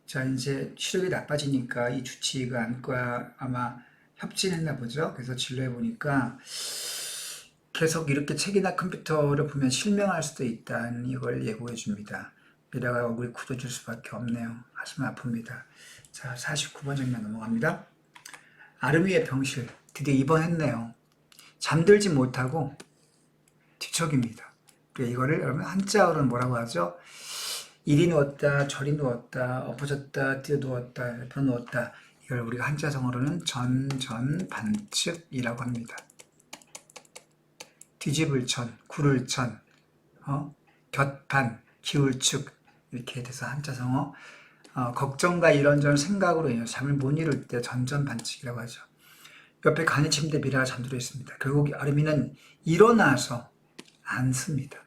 자, 이제 시력이 나빠지니까 이 주치의가 안과 아마 협진했나 보죠. 그래서 진료해 보니까 계속 이렇게 책이나 컴퓨터를 보면 실명할 수도 있다는 이걸 예고해 줍니다. 미라가 얼굴이 굳어질 수밖에 없네요. 가슴 아픕니다. 자, 49번 장면 넘어갑니다. 아름이의 병실 드디어 입원했네요. 잠들지 못하고 뒤척입니다. 이거를 여러분 한자어로는 뭐라고 하죠? 이리 누웠다, 저리 누웠다, 엎어졌다, 뛰어 누웠다, 옆으로 누웠다. 이걸 우리가 한자성어로는 전전반측이라고 합니다. 뒤집을 천, 구를 천, 곁반, 기울 축 이렇게 돼서 한자성어. 걱정과 이런저런 생각으로 인해서 잠을 못 이룰 때 전전반측이라고 하죠. 옆에 간이 침대 미라가 잠들어 있습니다. 결국 아르미는 일어나서 앉습니다.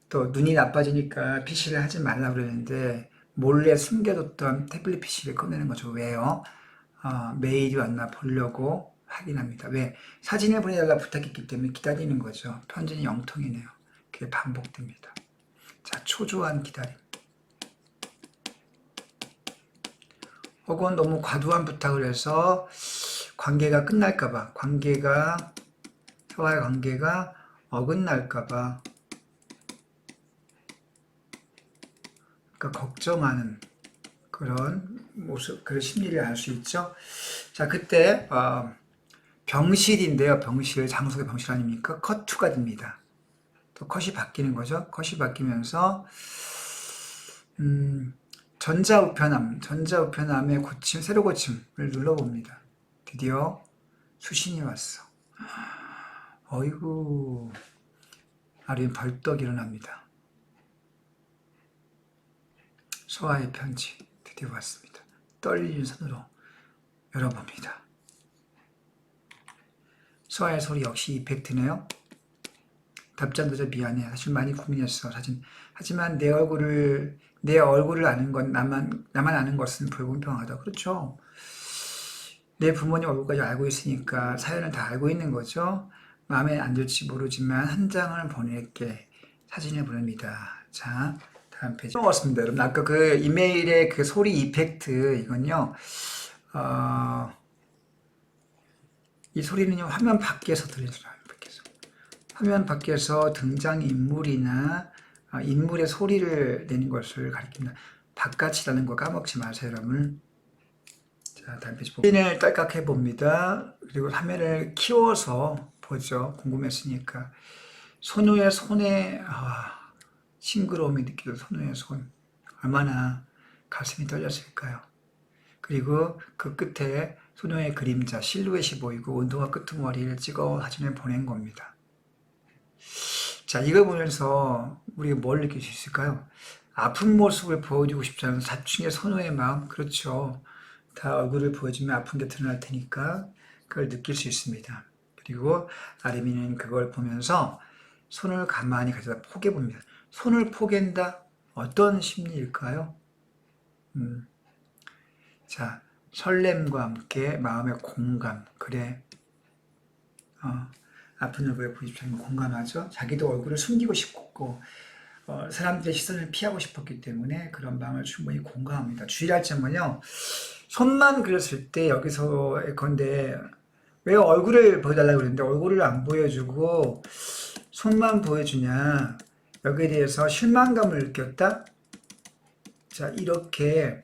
또 눈이 나빠지니까 PC를 하지 말라고 그러는데 몰래 숨겨뒀던 태블릿 PC를 꺼내는 거죠. 왜요? 메일이 왔나 보려고 확인합니다. 왜? 사진을 보내달라 부탁했기 때문에 기다리는 거죠. 편지는 영통이네요. 그게 반복됩니다. 자, 초조한 기다림. 혹은 너무 과도한 부탁을 해서 관계가 끝날까봐, 서와의 관계가 어긋날까봐, 그러니까 걱정하는 그런 모습, 그런 심리를 알 수 있죠. 자, 그때 병실인데요. 병실, 장소가 병실 아닙니까? 컷2가 됩니다. 또 컷이 바뀌는 거죠. 컷이 바뀌면서 전자우편함의 고침, 세로 고침을 눌러봅니다. 드디어 수신이 왔어. 어이구, 아린 벌떡 일어납니다. 서아의 편지 드디어 왔습니다. 떨리는 손으로 열어봅니다. 서아의 소리 역시 이펙트네요. 답장 늦어 미안해. 사실 많이 고민했어. 하지만 내 얼굴을 아는 건 나만 아는 것은 불공평하다. 그렇죠. 내 부모님 얼굴까지 알고 있으니까 사연을 다 알고 있는 거죠. 마음에 안 들지 모르지만 한 장을 보낼게. 사진을 보냅니다. 자, 다음 페이지. 먹었습니다, 여러분. 아까 그 이메일의 그 소리 이펙트, 이건요, 이 소리는요, 화면 밖에서 들리는 소리예요. 화면 밖에서 등장인물이나 인물의 소리를 내는 것을 가리킵니다. 바깥이라는 거 까먹지 마세요, 여러분. 자, 다음 페이지 보고. 사진을 딸깍 해봅니다. 그리고 화면을 키워서 보죠. 궁금했으니까. 손우의 손에, 싱그러움이 느껴져. 손우의 손. 얼마나 가슴이 떨렸을까요? 그리고 그 끝에 손우의 그림자, 실루엣이 보이고 운동화 끄트머리를 찍어 사진을 보낸 겁니다. 자, 이걸 보면서 우리가 뭘 느낄 수 있을까요? 아픈 모습을 보여주고 싶지 않은 사춘기의 선호의 마음, 그렇죠. 다 얼굴을 보여주면 아픈 게 드러날 테니까 그걸 느낄 수 있습니다. 그리고 아르미는 그걸 보면서 손을 가만히 가져다 포개봅니다. 손을 포갠다? 어떤 심리일까요? 자, 설렘과 함께 마음의 공감, 그래. 아픈 얼굴에 보여주면 공감하죠. 자기도 얼굴을 숨기고 싶고 사람들의 시선을 피하고 싶었기 때문에 그런 마음을 충분히 공감합니다. 주의할 점은요. 손만 그렸을 때 여기서 예컨대 왜 얼굴을 보여달라고 그랬는데 얼굴을 안 보여주고 손만 보여주냐. 여기에 대해서 실망감을 느꼈다. 자, 이렇게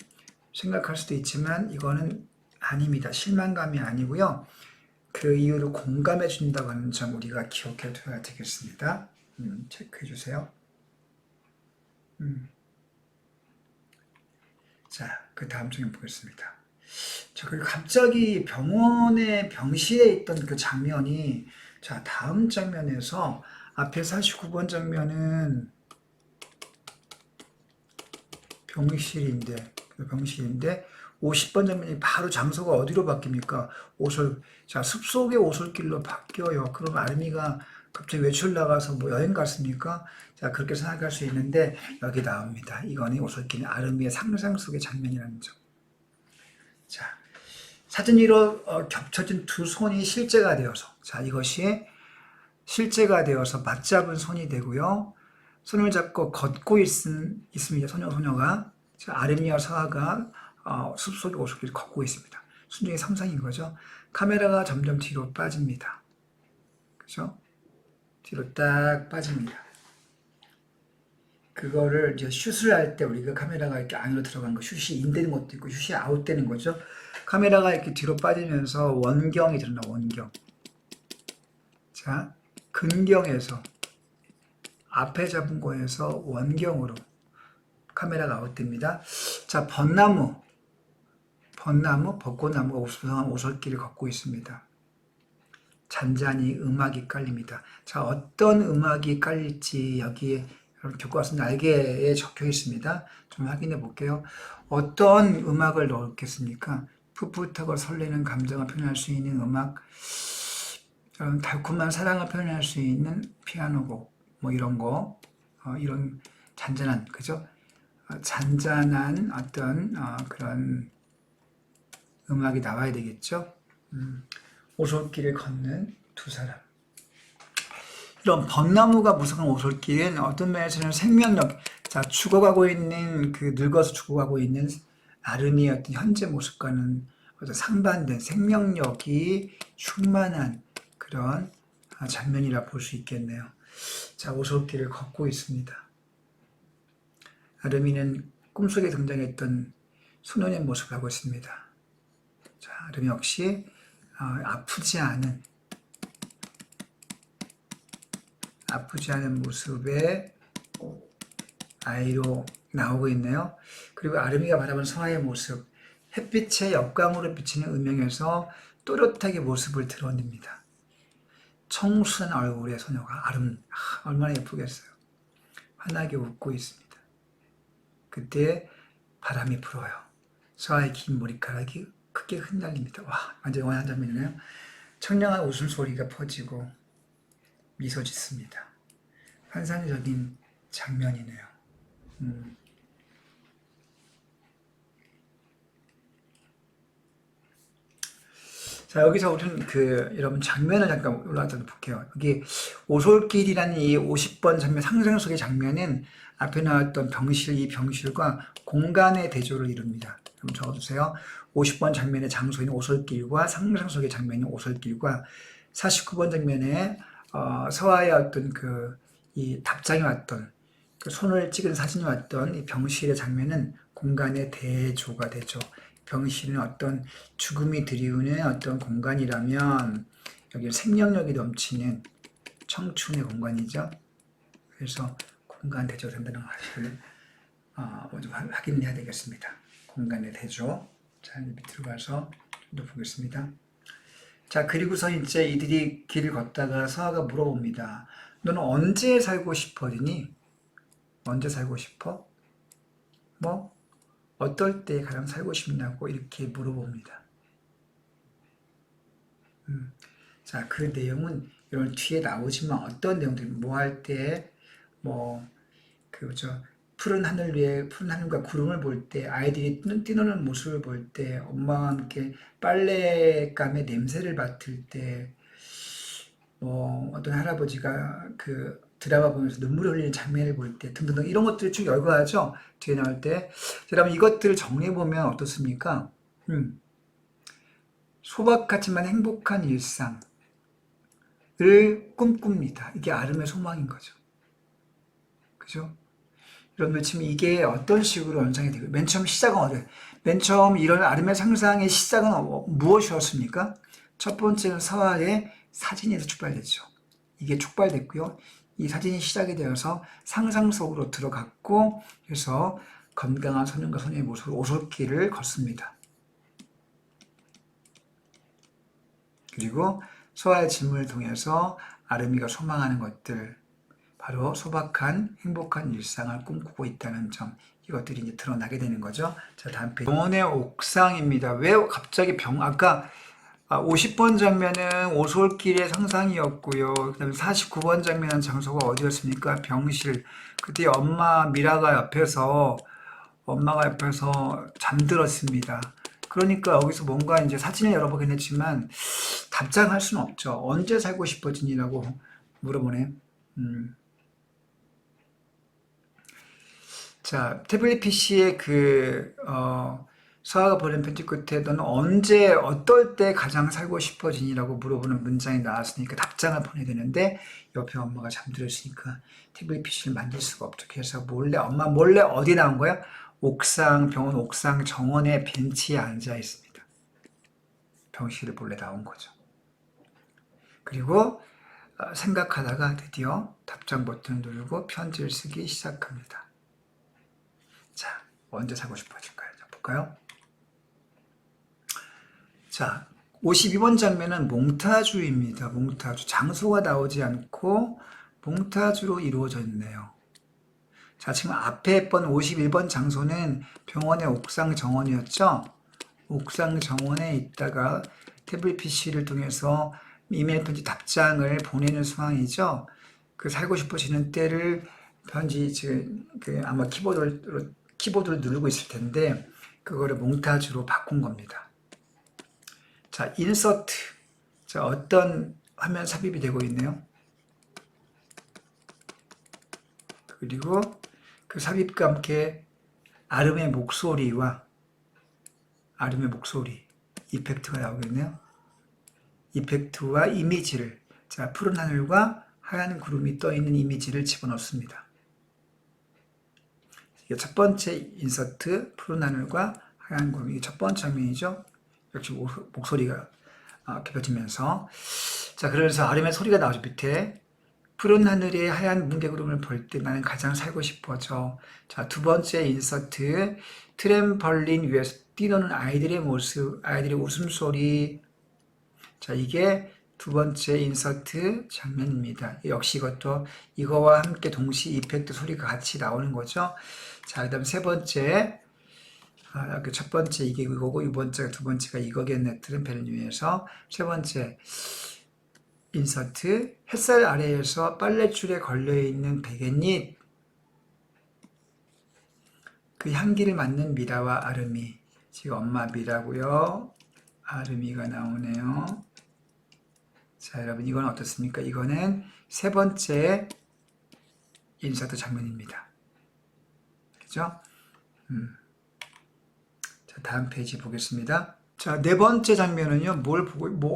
생각할 수도 있지만 이거는 아닙니다. 실망감이 아니고요. 그 이유로 공감해 준다고 하는 점 우리가 기억해 둬야 되겠습니다. 체크해 주세요. 자, 그 다음 장면 보겠습니다. 자, 그리고 갑자기 병실에 있던 그 장면이, 자, 다음 장면에서 앞에 49번 장면은 병실인데 50번 장면이 바로 장소가 어디로 바뀝니까? 자, 숲속의 오솔길로 바뀌어요. 그럼 아르미가 갑자기 외출 나가서 뭐 여행 갔습니까? 자, 그렇게 생각할 수 있는데 여기 나옵니다. 이거는 오솔길 아르미의 상상 속의 장면이라는 점. 자, 사진 위로 겹쳐진 두 손이 실제가 되어서, 자, 이것이 실제가 되어서 맞잡은 손이 되고요. 손을 잡고 걷고 있습니다. 소녀가. 자, 아르미와 서아가 숲속의 오솔길을 걷고 있습니다. 순종의 상상인 거죠. 카메라가 점점 뒤로 빠집니다. 그죠? 뒤로 딱 빠집니다. 그거를 이제 슛을 할 때 우리가 카메라가 이렇게 안으로 들어간 거, 슛이 인되는 것도 있고 슛이 아웃되는 거죠. 카메라가 이렇게 뒤로 빠지면서 원경이 드러나, 원경. 자, 근경에서 앞에 잡은 거에서 원경으로 카메라가 아웃됩니다. 자, 벚꽃나무가 우수성한 오솔길을 걷고 있습니다. 잔잔히 음악이 깔립니다. 자, 어떤 음악이 깔릴지 여기에 교과서 날개에 적혀 있습니다. 좀 확인해 볼게요. 어떤 음악을 넣겠습니까? 풋풋하고 설레는 감정을 표현할 수 있는 음악, 달콤한 사랑을 표현할 수 있는 피아노곡, 뭐 이런 거, 이런 잔잔한, 그죠? 잔잔한 어떤 그런 음악이 나와야 되겠죠. 오솔길을 걷는 두 사람. 이런 벚나무가 무성한 오솔길은 어떤 면에서는 생명력, 자, 늙어서 죽어가고 있는 아르미의 어떤 현재 모습과는 어떤 상반된 생명력이 충만한 그런 장면이라 볼 수 있겠네요. 자, 오솔길을 걷고 있습니다. 아르미는 꿈속에 등장했던 소년의 모습을 하고 있습니다. 자, 아르미 역시 아프지 않은 모습에 아이로 나오고 있네요. 그리고 아름이가 바라본 서아의 모습, 햇빛의 역광으로 비치는 음영에서 또렷하게 모습을 드러냅니다. 청순한 얼굴의 소녀가 얼마나 예쁘겠어요. 환하게 웃고 있습니다. 그때 바람이 불어요. 서아의 긴 머리카락이 크게 흩날립니다. 와, 완전 영화의 한 장면이네요. 청량한 웃음소리가 퍼지고 미소 짓습니다. 환상적인 장면이네요. 자, 여기서 우리는 여러분 장면을 잠깐 올라가서 볼게요. 여기 오솔길이라는 이 50번 장면, 상상 속의 장면은 앞에 나왔던 병실, 이 병실과 공간의 대조를 이룹니다. 한번 적어주세요. 50번 장면의 장소인 오솔길과 상상 속의 장면인 오솔길과 49번 장면에 서아의 어떤 이 답장이 왔던 그 손을 찍은 사진이 왔던 이 병실의 장면은 공간의 대조가 되죠. 병실은 어떤 죽음이 드리우는 어떤 공간이라면 여기 생명력이 넘치는 청춘의 공간이죠. 그래서 공간 대조가 된다는 사실을 먼저 확인해야 되겠습니다. 공간의 대조. 자, 밑으로 가서 좀 더 보겠습니다. 자, 그리고서 이제 이들이 길을 걷다가 서아가 물어봅니다. 너는 언제 살고 싶어지니? 언제 살고 싶어? 뭐? 어떨 때 가장 살고 싶냐고 이렇게 물어봅니다. 자, 그 내용은 이런 뒤에 나오지만 어떤 내용들, 뭐 할 때, 푸른 하늘 위에 푸른 하늘과 구름을 볼 때, 아이들이 뛰노는 모습을 볼 때, 엄마와 함께 빨래감의 냄새를 맡을 때, 어떤 할아버지가 드라마 보면서 눈물을 흘리는 장면을 볼 때 등등등 이런 것들이 쭉 열거하죠. 뒤에 나올 때. 여러분 이것들을 정리해보면 어떻습니까? 소박하지만 행복한 일상을 꿈꿉니다. 이게 아름의 소망인 거죠. 그죠? 여러분들 지금 이게 어떤 식으로 연상이 되고 맨 처음 시작은 어때요? 맨 처음 이런 아름의 상상의 시작은 무엇이었습니까? 첫 번째는 서아의 사진에서 출발됐죠. 이게 촉발됐고요. 이 사진이 시작이 되어서 상상 속으로 들어갔고 그래서 건강한 소년과 소녀의 모습으로 오솔길을 걷습니다. 그리고 서아의 짐을 통해서 아름이가 소망하는 것들 바로 소박한 행복한 일상을 꿈꾸고 있다는 점 이것들이 이제 드러나게 되는 거죠. 자, 다음 페이지. 병원의 옥상입니다. 왜 갑자기 아까 50번 장면은 오솔길의 상상이었고요. 그 다음에 49번 장면은 장소가 어디였습니까? 병실. 그때 엄마가 옆에서 잠들었습니다. 그러니까 여기서 뭔가 이제 사진을 여러 번 했지만 답장할 수는 없죠. 언제 살고 싶어지니라고 물어보네. 자, 태블릿 PC의 서아가 보낸 편지 끝에 너는 언제 어떨 때 가장 살고 싶어지니라고 물어보는 문장이 나왔으니까 답장을 보내야 되는데 옆에 엄마가 잠들어 있으니까 태블릿 PC를 만질 수가 없죠. 그래서 엄마 몰래 어디 나온 거야? 병원 옥상 정원의 벤치에 앉아 있습니다. 병실을 몰래 나온 거죠. 그리고 생각하다가 드디어 답장 버튼을 누르고 편지를 쓰기 시작합니다. 자, 언제 사고 싶어질까요? 자, 볼까요? 자, 52번 장면은 몽타주입니다. 몽타주. 장소가 나오지 않고 몽타주로 이루어져 있네요. 자, 지금 앞에 했던 51번 장소는 병원의 옥상 정원이었죠? 옥상 정원에 있다가 태블릿 PC를 통해서 이메일 편지 답장을 보내는 상황이죠. 살고 싶어지는 때를 편지 지금 아마 키보드를 누르고 있을 텐데 그거를 몽타주로 바꾼 겁니다. 자, 인서트. 자, 어떤 화면 삽입이 되고 있네요. 그리고 그 삽입과 함께 아름의 목소리 이펙트가 나오겠네요. 이펙트와 이미지를 푸른 하늘과 하얀 구름이 떠 있는 이미지를 집어넣습니다. 이게 첫 번째 인서트 푸른 하늘과 하얀 구름 이게 첫 번째 장면이죠. 역시 목소리가 겹쳐지면서 자 그러면서 아름의 소리가 나오죠. 밑에 푸른 하늘에 하얀 뭉게구름을 볼 때 나는 가장 살고 싶어져. 자, 두 번째 인서트. 트램펄린 위에서 뛰노는 아이들의 모습, 아이들의 웃음소리. 자, 이게 두 번째 인서트 장면입니다. 역시 이것도 이거와 함께 동시 이펙트 소리가 같이 나오는 거죠. 자, 그 다음 세 번째. 첫 번째 이게 이거고, 두 번째가 이거겠네. 트램펄린 위에서. 세 번째. 인서트, 햇살 아래에서 빨랫줄에 걸려있는 베갯잎, 그 향기를 맡는 미라와 아름이. 지금 엄마 미라고요, 아름이가 나오네요. 자, 여러분 이건 어떻습니까? 이거는 세 번째 인서트 장면입니다. 그죠? 자, 다음 페이지 보겠습니다. 자, 네 번째 장면은요,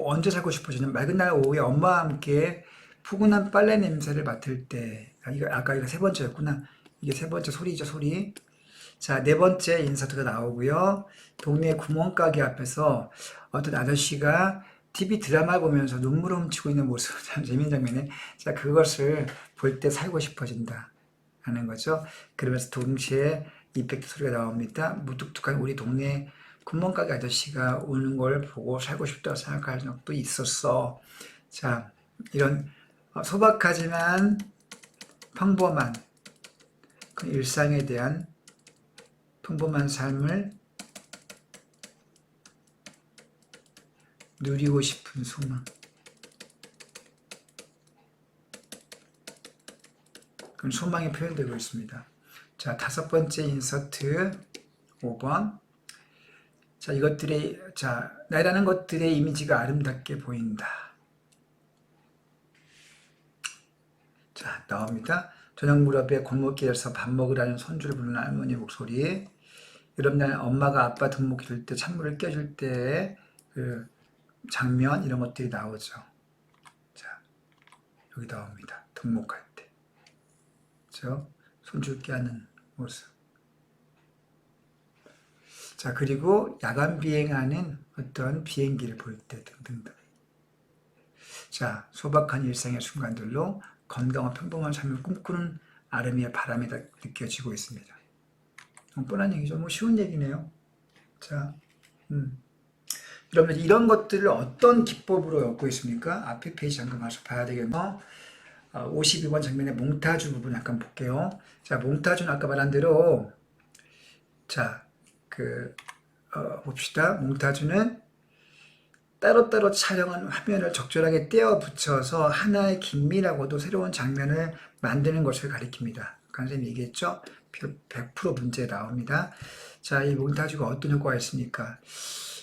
언제 살고 싶어지냐면, 맑은 날 오후에 엄마와 함께 푸근한 빨래 냄새를 맡을 때, 아까 이거 세 번째였구나. 이게 세 번째 소리죠, 소리. 자, 네 번째 인서트가 나오고요. 동네 구멍가게 앞에서 어떤 아저씨가 TV 드라마 보면서 눈물을 훔치고 있는 모습, 참 재밌는 장면에, 자, 그것을 볼 때 살고 싶어진다. 하는 거죠. 그러면서 동시에 이펙트 소리가 나옵니다. 무뚝뚝한 우리 동네 구멍가게 아저씨가 우는 걸 보고 살고 싶다고 생각할 적도 있었어. 자, 이런 소박하지만 평범한 그 일상에 대한 평범한 삶을 누리고 싶은 소망. 그런 소망이 표현되고 있습니다. 자, 다섯 번째 인서트 5번. 자, 나라는 것들의 이미지가 아름답게 보인다. 자, 나옵니다. 저녁 무렵에 골목길에서 밥 먹으라는 손주를 부르는 할머니 목소리. 여름날 엄마가 아빠 등목 기를 때 찬물을 껴줄 때 그 장면, 이런 것들이 나오죠. 자, 여기 나옵니다. 등목할 때. 그렇죠? 손주 껴안는 모습. 자, 그리고 야간 비행하는 어떤 비행기를 볼 때 등등등. 자, 소박한 일상의 순간들로 건강한 평범한 삶을 꿈꾸는 아름이의 바람이 느껴지고 있습니다. 뻔한 얘기죠. 뭐 쉬운 얘기네요. 자, 여러분 이런 것들을 어떤 기법으로 엮고 있습니까? 앞에 페이지 잠깐 가서 봐야 되겠네요. 52번 장면의 몽타주 부분 잠깐 볼게요. 자, 몽타주는 아까 말한 대로, 자, 봅시다. 몽타주는 따로따로 촬영한 화면을 적절하게 떼어 붙여서 하나의 긴밀하고도 새로운 장면을 만드는 것을 가리킵니다. 선생님이 얘기했죠? 100% 문제 나옵니다. 자, 이 몽타주가 어떤 효과가 있습니까?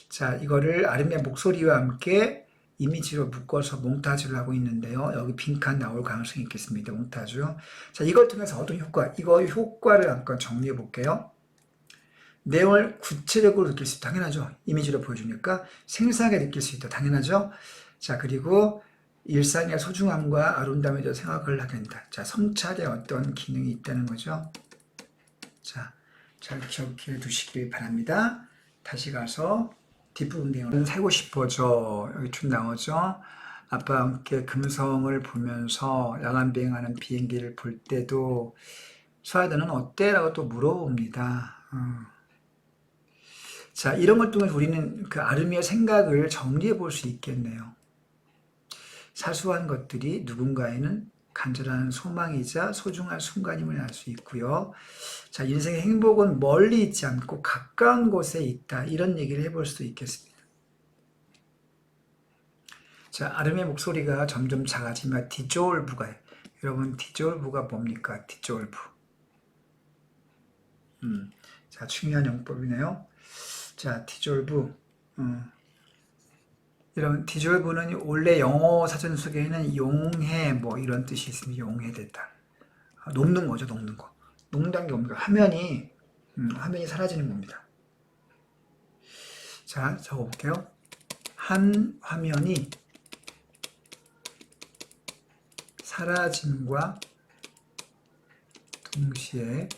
자, 이거를 아름의 목소리와 함께 이미지로 묶어서 몽타주를 하고 있는데요. 여기 빈칸 나올 가능성이 있겠습니다. 몽타주. 자, 이걸 통해서 어떤 이거 효과를 잠깐 정리해 볼게요. 내용을 구체적으로 느낄 수 있다. 당연하죠. 이미지로 보여주니까 생생하게 느낄 수 있다. 당연하죠. 자, 그리고 일상의 소중함과 아름다움에 대해 생각을 하게 된다. 자, 성찰에 어떤 기능이 있다는 거죠. 자, 잘 기억해 두시기 바랍니다. 다시 가서 뒷부분 내용은 살고 싶어져. 여기 쭉 나오죠. 아빠와 함께 금성을 보면서 야간 비행하는 비행기를 볼 때도 스와이더는 어때? 라고 또 물어봅니다. 자, 이런 걸 통해서 우리는 그 아름이의 생각을 정리해 볼 수 있겠네요. 사소한 것들이 누군가에는 간절한 소망이자 소중한 순간임을 알 수 있고요. 자, 인생의 행복은 멀리 있지 않고 가까운 곳에 있다. 이런 얘기를 해볼 수도 있겠습니다. 자, 아름의 목소리가 점점 작아지면 디졸브가, 여러분 디졸브가 뭡니까? 디졸브. 자, 중요한 용법이네요. 자, 디졸브. 이런 디졸브는 원래 영어 사전 속에는 용해 뭐 이런 뜻이 있습니다. 용해됐다. 녹는 거죠, 녹는 거. 녹는다는 게 뭡니까? 화면이 사라지는 겁니다. 자, 적어볼게요. 한 화면이 사라짐과 동시에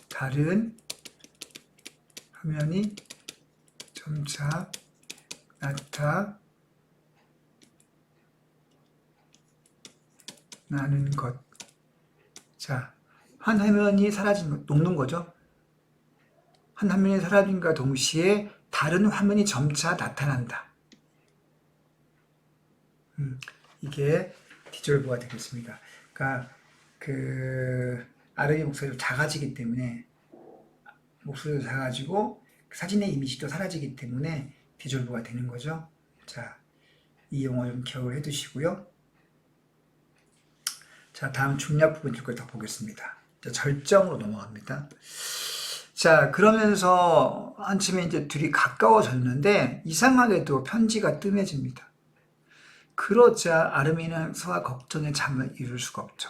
다른 화면이 점차 나타납니다. 나는 것. 자, 한 화면이 녹는 거죠. 한 화면이 사라짐과 동시에 다른 화면이 점차 나타난다. 이게 디졸브가 되겠습니다. 그러니까 아르미 목소리가 작아지기 때문에 목소리도 작아지고 사진의 이미지도 사라지기 때문에 디졸브가 되는 거죠. 자, 이 용어 좀 기억을 해두시고요. 자, 다음 중략 부분 줄 걸 더 보겠습니다. 자, 절정으로 넘어갑니다. 자, 그러면서 한침에 이제 둘이 가까워졌는데 이상하게도 편지가 뜸해집니다. 그러자 아르미는 서아 걱정에 잠을 이룰 수가 없죠.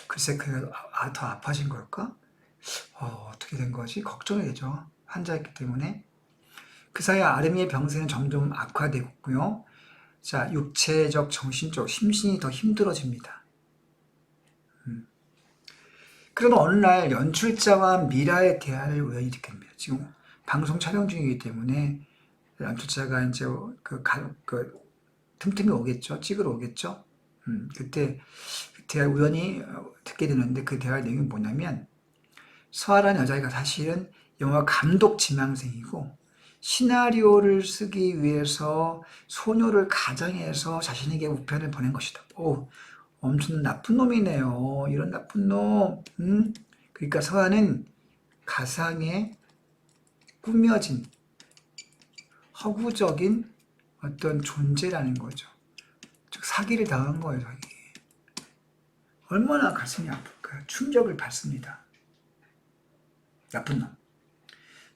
글쎄, 그가 더 아파진 걸까? 어떻게 된 거지? 걱정이 되죠. 환자였기 때문에. 그 사이 아르미의 병세는 점점 악화되고요. 자, 육체적, 정신적, 심신이 더 힘들어집니다. 그러던 어느 날 연출자와 미라의 대화를 우연히 듣게 됩니다. 지금 방송 촬영 중이기 때문에 연출자가 이제 틈틈이 오겠죠. 찍으러 오겠죠. 그때 그 대화 우연히 듣게 되는데 그 대화 내용이 뭐냐면 서아라는 여자애가 사실은 영화 감독 지망생이고 시나리오를 쓰기 위해서 소녀를 가장해서 자신에게 우편을 보낸 것이다. 오, 엄청 나쁜 놈이네요. 이런 나쁜 놈. 그러니까 서아는 가상에 꾸며진 허구적인 어떤 존재라는 거죠. 즉 사기를 당한 거예요. 사기. 얼마나 가슴이 아플까요? 충격을 받습니다. 나쁜 놈.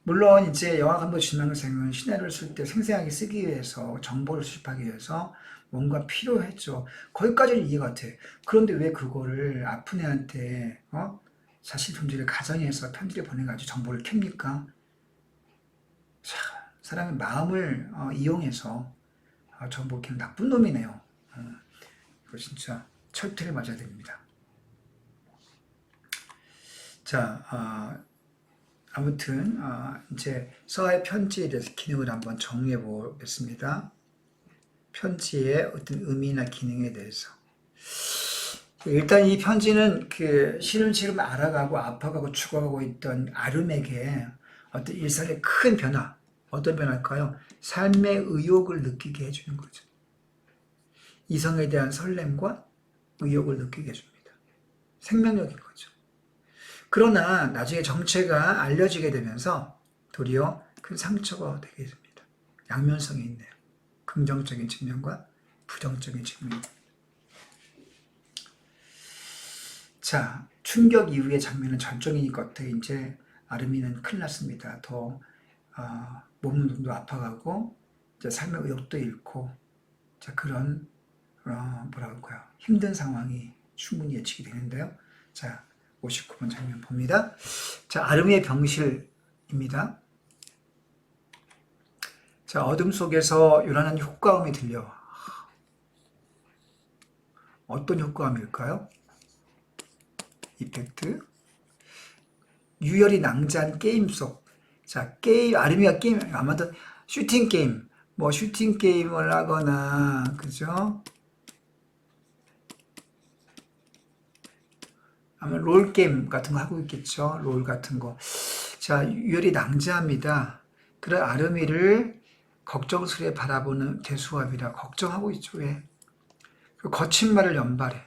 물론 이제 영화감독 지망생은 시나리오를 쓸 때 생생하게 쓰기 위해서 정보를 수집하기 위해서 뭔가 필요했죠. 거기까지는 이해가 돼. 그런데 왜 그거를 아픈 애한테 자신 존재를 가정해서 편지를 보내가지고 정보를 캡니까? 참, 사람의 마음을 이용해서 정보 그냥 나쁜 놈이네요. 이거 진짜 철퇴를 맞아야 됩니다. 자, 아무튼 이제 서아의 편지에 대해서 기능을 한번 정리해 보겠습니다. 편지의 어떤 의미나 기능에 대해서. 일단 이 편지는 시름시름 알아가고 아파가고 죽어가고 있던 아름에게 어떤 일상의 큰 변화, 어떤 변화일까요? 삶의 의욕을 느끼게 해주는 거죠. 이성에 대한 설렘과 의욕을 느끼게 해줍니다. 생명력인 거죠. 그러나 나중에 정체가 알려지게 되면서 도리어 큰 상처가 되게 됩니다. 양면성이 있네요. 긍정적인 측면과 부정적인 측면. 자, 충격 이후의 장면은 절정이니까 어떻게 이제 아르미는 큰일 났습니다. 더 몸도 아파가고 이제 삶의 의욕도 잃고 자 그런 뭐랄까요 힘든 상황이 충분히 예측이 되는데요. 자 59번 장면 봅니다. 자 아르미의 병실입니다. 자 어둠 속에서 요란한 효과음이 들려. 어떤 효과음일까요? 이펙트. 유열이 낭자한 게임 속. 자, 아르미가 게임, 아마도 슈팅 게임, 뭐 슈팅 게임을 하거나, 그죠? 아마 롤 게임 같은 거 하고 있겠죠? 롤 같은 거. 자, 유열이 낭자합니다. 그런 아르미를 걱정스레 바라보는 대수압이라 걱정하고 있죠. 왜? 그 거친 말을 연발해.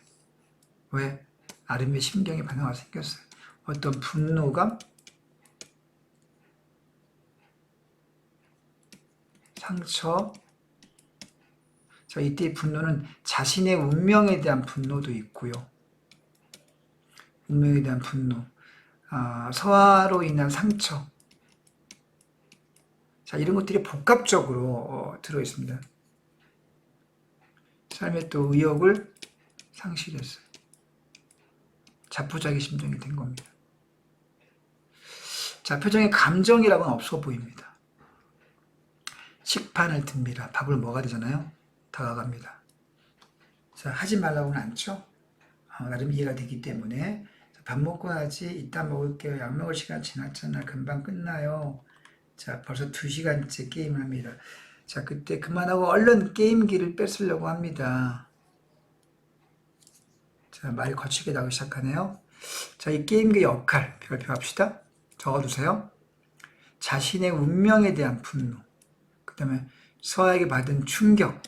왜? 아르미의 심경에 변화가 생겼어요. 어떤 분노감, 상처. 자, 이때 분노는 자신의 운명에 대한 분노도 있고요. 운명에 대한 분노, 서화로 인한 상처. 자, 이런 것들이 복합적으로 들어있습니다. 삶에 또 의욕을 상실했어요. 자포자기 심정이 된 겁니다. 자, 표정에 감정이라고는 없어 보입니다. 식판을 듭니다. 밥을 먹어야 되잖아요. 다가갑니다. 자, 하지 말라고는 않죠. 나름 이해가 되기 때문에 밥 먹고 하지. 이따 먹을게요. 약 먹을 시간 지났잖아. 금방 끝나요. 자, 벌써 2시간째 게임을 합니다. 자, 그때 그만하고 얼른 게임기를 뺏으려고 합니다. 자, 말이 거칠게 나오기 시작하네요. 자, 이 게임의 역할 발표합시다. 적어두세요. 자신의 운명에 대한 분노, 그 다음에 서아에게 받은 충격을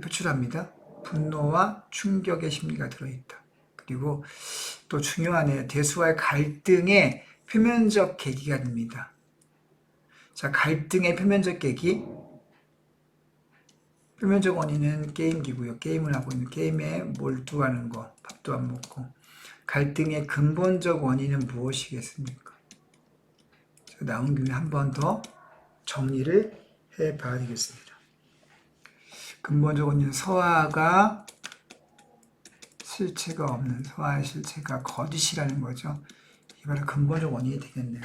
표출합니다. 분노와 충격의 심리가 들어있다. 그리고 또 중요하네요. 대수와의 갈등의 표면적 계기가 됩니다. 자, 갈등의 표면적 계기. 표면적 원인은 게임기고요. 게임을 하고 있는 게임에 몰두하는 거, 밥도 안 먹고. 갈등의 근본적 원인은 무엇이겠습니까? 나온 김에 한 번 더 정리를 해봐야 되겠습니다. 근본적 원인은 서아가 실체가 없는, 서아의 실체가 거짓이라는 거죠. 이게 바로 근본적 원인이 되겠네요.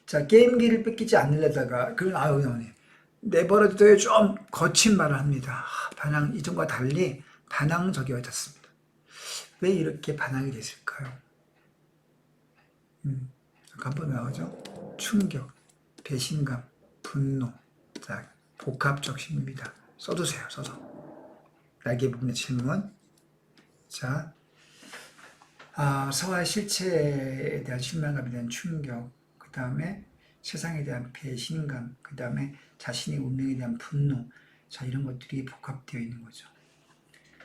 자, 게임기를 뺏기지 않으려다가, 내버려둬야 좀 거친 말을 합니다. 반항, 이전과 달리 반항적이어졌습니다. 왜 이렇게 반항이 됐을까요? 한번 나오죠? 충격, 배신감, 분노. 자, 복합적 심리입니다. 써두세요, 써서. 날개 부분의 질문. 자, 서아의 실체에 대한 실망감에 대한 충격, 그 다음에 세상에 대한 배신감, 그 다음에 자신의 운명에 대한 분노. 자, 이런 것들이 복합되어 있는 거죠.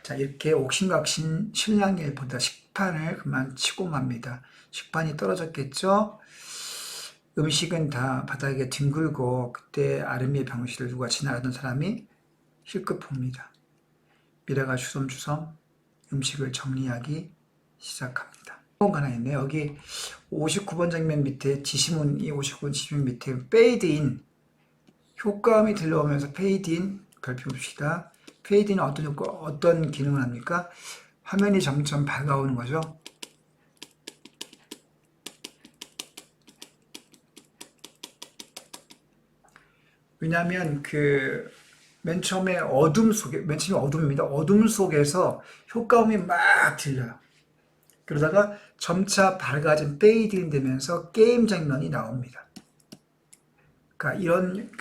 자, 이렇게 옥신각신 신랑일보다 식판을 그만 치고 맙니다. 식판이 떨어졌겠죠? 음식은 다 바닥에 뒹굴고 그때 아르미의 병실을 누가 지나가던 사람이 힐끗 봅니다. 미라가 주섬주섬 음식을 정리하기 시작합니다. 하나 있네. 여기 59번 장면 밑에 지시문, 이 59번 지시문 밑에 페이드인, 효과음이 들려오면서 페이드인 발표봅시다. 페이드인은 어떤 기능을 합니까? 화면이 점점 밝아오는 거죠. 왜냐하면 맨 처음에 맨 처음에 어둠입니다. 어둠 속에서 효과음이 막 들려요. 그러다가 점차 밝아진 페이드인 되면서 게임 장면이 나옵니다. 그러니까 이런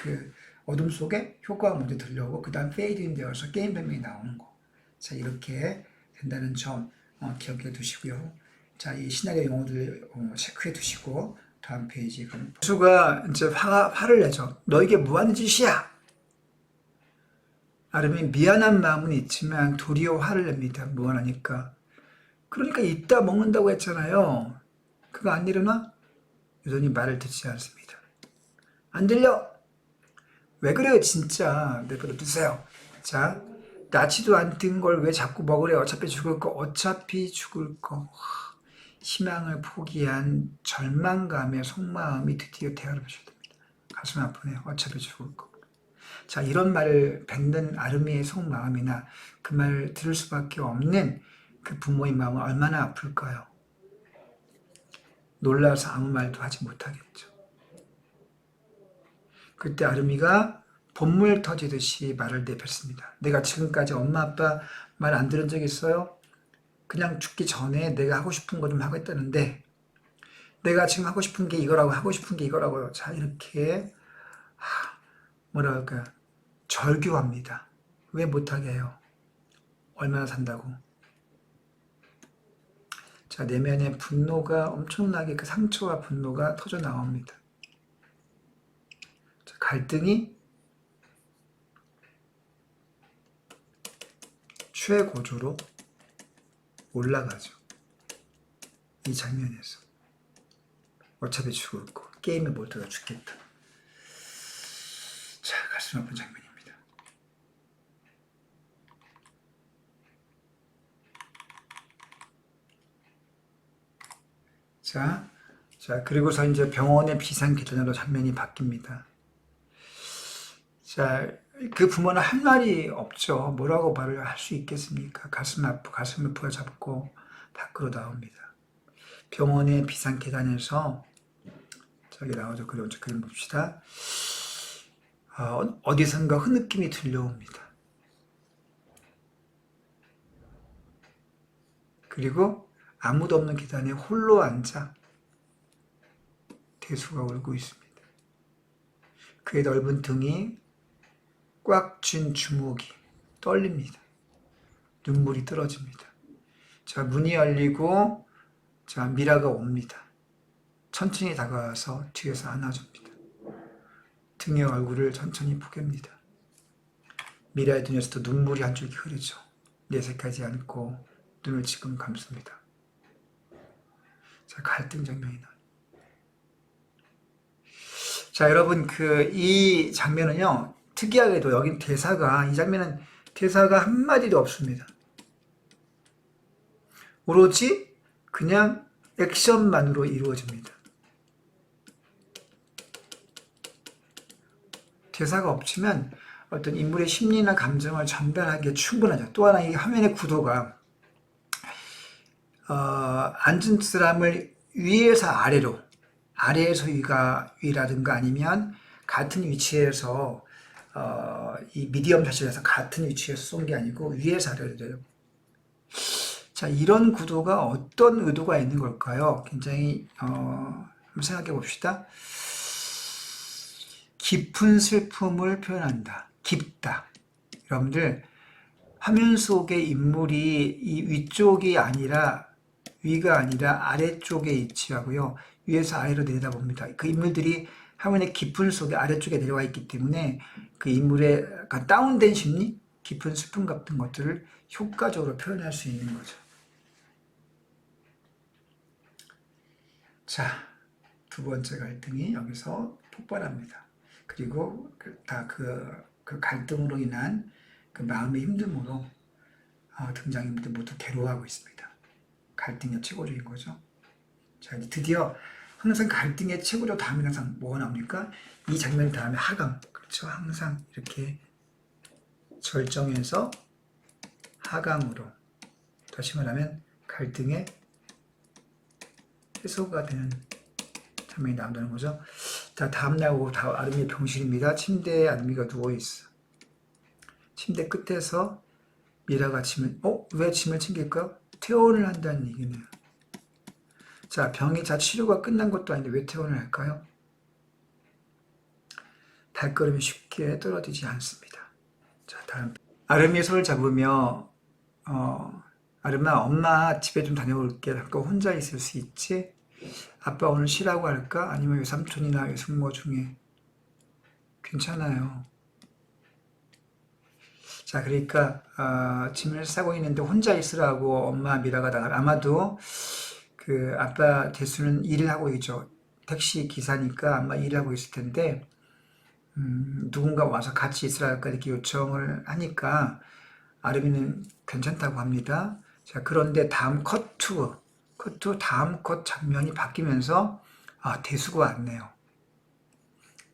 어둠 속에 효과가 먼저 들려오고 그 다음 페이드인 되어서 게임 장면이 나오는 거. 자, 이렇게 된다는 점 기억해 두시고요. 자, 이 시나리오 용어들 체크해 두시고 다음 페이지. 수가 이제 화를 내죠. 너에게 뭐 하는 짓이야? 아르미 미안한 마음은 있지만 도리어 화를 냅니다. 무한하니까. 그러니까 이따 먹는다고 했잖아요. 그거 안 일어나? 여전히 말을 듣지 않습니다. 안 들려? 왜 그래요 진짜. 내버려 두세요. 자, 낳지도 않던 걸 왜 자꾸 먹으래. 어차피 죽을 거. 어차피 죽을 거. 희망을 포기한 절망감의 속마음이 드디어 대화를 하셔야 됩니다. 가슴 아프네요. 어차피 죽을 거. 자, 이런 말을 뱉는 아르미의 속마음이나 그 말을 들을 수밖에 없는 그 부모의 마음은 얼마나 아플까요? 놀라서 아무 말도 하지 못하겠죠. 그때 아르미가 본물 터지듯이 말을 내뱉습니다. 내가 지금까지 엄마 아빠 말 안 들은 적 있어요? 그냥 죽기 전에 내가 하고 싶은 거 좀 하겠다는데 내가 지금 하고 싶은 게 이거라고 하고 싶은 게 이거라고요. 자, 이렇게 뭐랄까 절규합니다. 왜 못하게 해요? 얼마나 산다고? 자, 내면의 분노가 엄청나게 그 상처와 분노가 터져 나옵니다. 자, 갈등이 최고조로 올라가죠. 이 장면에서. 어차피 죽을 거. 게임에 몰두가 죽겠다. 자, 가슴 아픈 장면입니다. 자, 그리고서 이제 병원의 비상계단으로 장면이 바뀝니다. 자, 그 부모는 할 말이 없죠. 뭐라고 말을 할 수 있겠습니까? 가슴을 부여잡고 밖으로 나옵니다. 병원의 비상계단에서 저기 나오죠. 그림 봅시다. 어디선가 흐느낌이 들려옵니다. 그리고 아무도 없는 계단에 홀로 앉아 대수가 울고 있습니다. 그의 넓은 등이 꽉 쥔 주먹이 떨립니다. 눈물이 떨어집니다. 자, 문이 열리고 자, 미라가 옵니다. 천천히 다가와서 뒤에서 안아줍니다. 등의 얼굴을 천천히 포갭니다. 미라의 눈에서도 눈물이 한 줄기 흐르죠. 내색하지 않고 눈을 지금 감습니다. 자, 갈등 장면이 나와요. 자, 여러분, 이 장면은요, 특이하게도 여긴 이 장면은 대사가 한마디도 없습니다. 오로지 그냥 액션만으로 이루어집니다. 대사가 없지만 어떤 인물의 심리나 감정을 전달하기에 충분하죠. 또 하나 이 화면의 구도가 앉은 사람을 위에서 아래로, 아래에서 위라든가 아니면 같은 위치에서 이 미디엄 샷에서 같은 위치에서 쏜 게 아니고 위에서 아래로 돼요. 자, 이런 구도가 어떤 의도가 있는 걸까요? 굉장히 한번 생각해 봅시다. 깊은 슬픔을 표현한다. 깊다. 여러분들 화면 속의 인물이 이 위쪽이 아니라 위가 아니라 아래쪽에 위치하고요. 위에서 아래로 내려다봅니다. 그 인물들이 화면의 깊은 속에 아래쪽에 내려와 있기 때문에 그 인물의 약간 다운된 심리, 깊은 슬픔 같은 것들을 효과적으로 표현할 수 있는 거죠. 자, 두 번째 갈등이 여기서 폭발합니다. 그리고 그 갈등으로 인한 그 마음의 힘듦으로 등장인물들 모두 괴로워하고 있습니다. 갈등의 최고조인 거죠. 자, 이제 드디어 항상 갈등의 최고조 다음에 항상 뭐가 나옵니까? 이 장면 다음에 하강. 그렇죠. 항상 이렇게 절정에서 하강으로. 다시 말하면 갈등의 해소가 되는 장면이 나온다는 거죠. 자, 다음날 오후 아름이의 병실입니다. 침대에 아름이가 누워있어. 침대 끝에서 미라가 왜 짐을 챙길까? 퇴원을 한다는 얘기네요. 자, 병이 치료가 끝난 것도 아닌데 왜 퇴원을 할까요? 발걸음이 쉽게 떨어지지 않습니다. 자, 다음. 아름이의 손을 잡으며, 아름아, 엄마 집에 좀 다녀올게. 잠깐 혼자 있을 수 있지? 아빠 오늘 쉬라고 할까? 아니면 외삼촌이나 외숙모 중에 괜찮아요. 자, 그러니까 짐을 싸고 있는데 혼자 있으라고 엄마 미라가 아마도 그 아빠 대수는 일을 하고 있죠. 택시 기사니까 아마 일을 하고 있을 텐데 누군가 와서 같이 있으라고 이렇게 요청을 하니까 아름이는 괜찮다고 합니다. 자, 그런데 다음 다음 컷 장면이 바뀌면서 대수가 왔네요.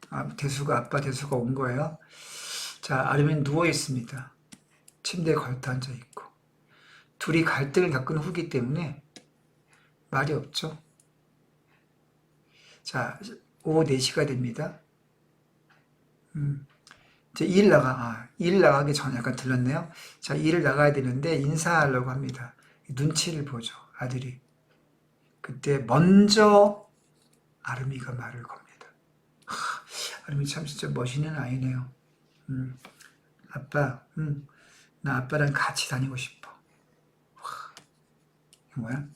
아빠 대수가 온 거예요. 자, 아름이는 누워 있습니다. 침대에 걸터 앉아 있고 둘이 갈등을 겪은 후기 때문에 말이 없죠. 자, 오후 4시가 됩니다. 이제 일 나가기 전에 약간 들렀네요. 자, 일을 나가야 되는데 인사하려고 합니다. 눈치를 보죠, 아들이. 그때 먼저 아름이가 말을 겁니다. 아름이 참 진짜 멋있는 아이네요. 아빠, 나 아빠랑 같이 다니고 싶어. 이게 뭐야?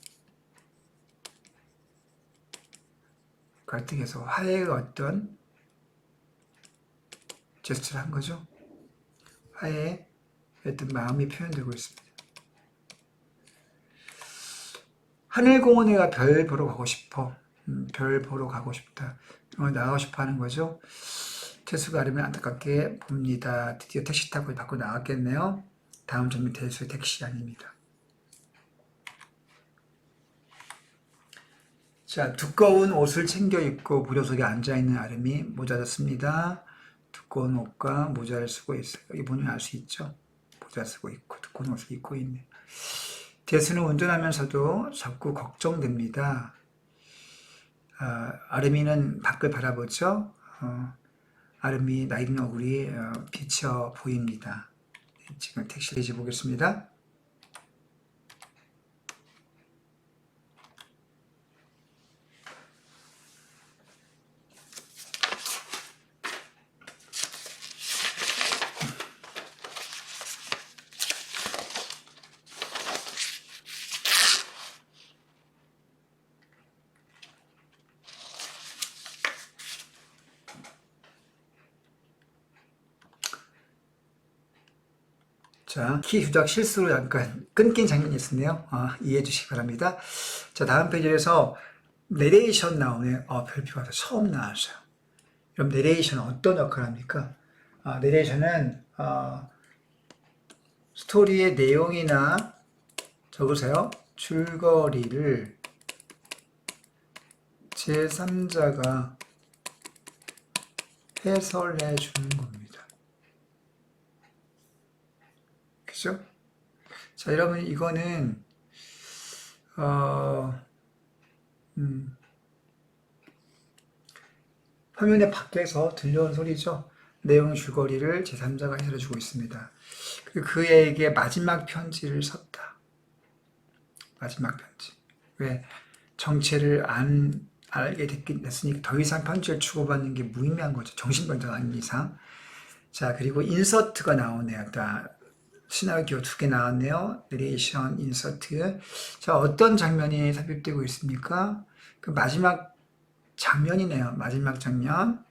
갈등에서 화해의 어떤 제스처를 한 거죠. 화해의 어떤 마음이 표현되고 있습니다. 하늘공원에 별 보러 가고 싶어. 별 보러 가고 싶다. 나가고 싶어 하는 거죠. 태수가 아름을 안타깝게 봅니다. 드디어 택시 타고 밖으로 나왔겠네요. 다음 점은 태수의 택시 아닙니다. 자, 두꺼운 옷을 챙겨 입고 무료 속에 앉아있는 아름이 모자를 씁니다. 두꺼운 옷과 모자를 쓰고 있어요. 여기 보면 알 수 있죠. 모자 쓰고 있고 두꺼운 옷을 입고 있네. 대수는 운전하면서도 자꾸 걱정됩니다. 아름이는 밖을 바라보죠. 아름이 낡은 얼굴이 비쳐 보입니다. 지금 택시를 이제 보겠습니다. 자, 키 조작 실수로 약간 끊긴 장면이 있었네요. 이해해 주시기 바랍니다. 자, 다음 페이지에서 내레이션 나오네. 별표가 처음 나왔어요. 그럼 내레이션은 어떤 역할을 합니까? 내레이션은 스토리의 내용이나 적으세요. 줄거리를 제3자가 해설해 주는 겁니다. 그죠? 자, 여러분, 이거는, 화면에 밖에서 들려온 소리죠. 내용 줄거리를 제3자가 해설해 주고 있습니다. 그에게 마지막 편지를 썼다. 마지막 편지. 왜? 정체를 안 알게 됐으니까 더 이상 편지를 주고받는 게 무의미한 거죠. 정신병자가 아닌 이상. 자, 그리고 인서트가 나오네요. 시나리오 2개 나왔네요. 내레이션, 인서트. 자, 어떤 장면이 삽입되고 있습니까? 그 마지막 장면이네요. 마지막 장면.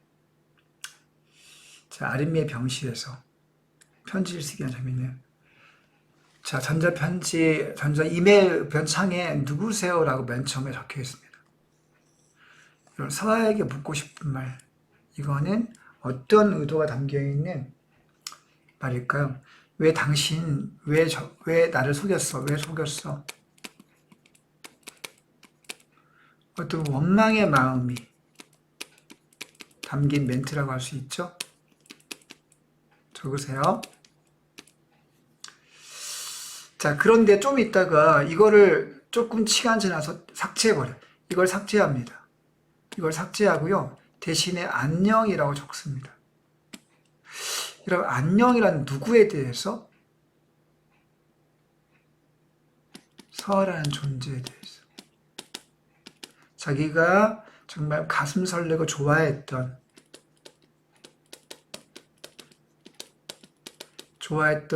자, 아르미의 병실에서 편지를 쓰기 위한 장면이네요. 자, 전자 이메일 변창에 누구세요? 라고 맨 처음에 적혀 있습니다. 그럼 서아에게 묻고 싶은 말. 이거는 어떤 의도가 담겨 있는 말일까요? 왜 당신, 왜 나를 속였어? 왜 속였어? 어떤 원망의 마음이 담긴 멘트라고 할 수 있죠? 적으세요. 자, 그런데 좀 있다가 이거를 조금 시간 지나서 삭제해버려요. 이걸 삭제합니다. 이걸 삭제하고요. 대신에 안녕이라고 적습니다. 여러분, 안녕이란 누구에 대해서? 서아라는 존재에 대해서. 자기가 정말 가슴 설레고 좋아했던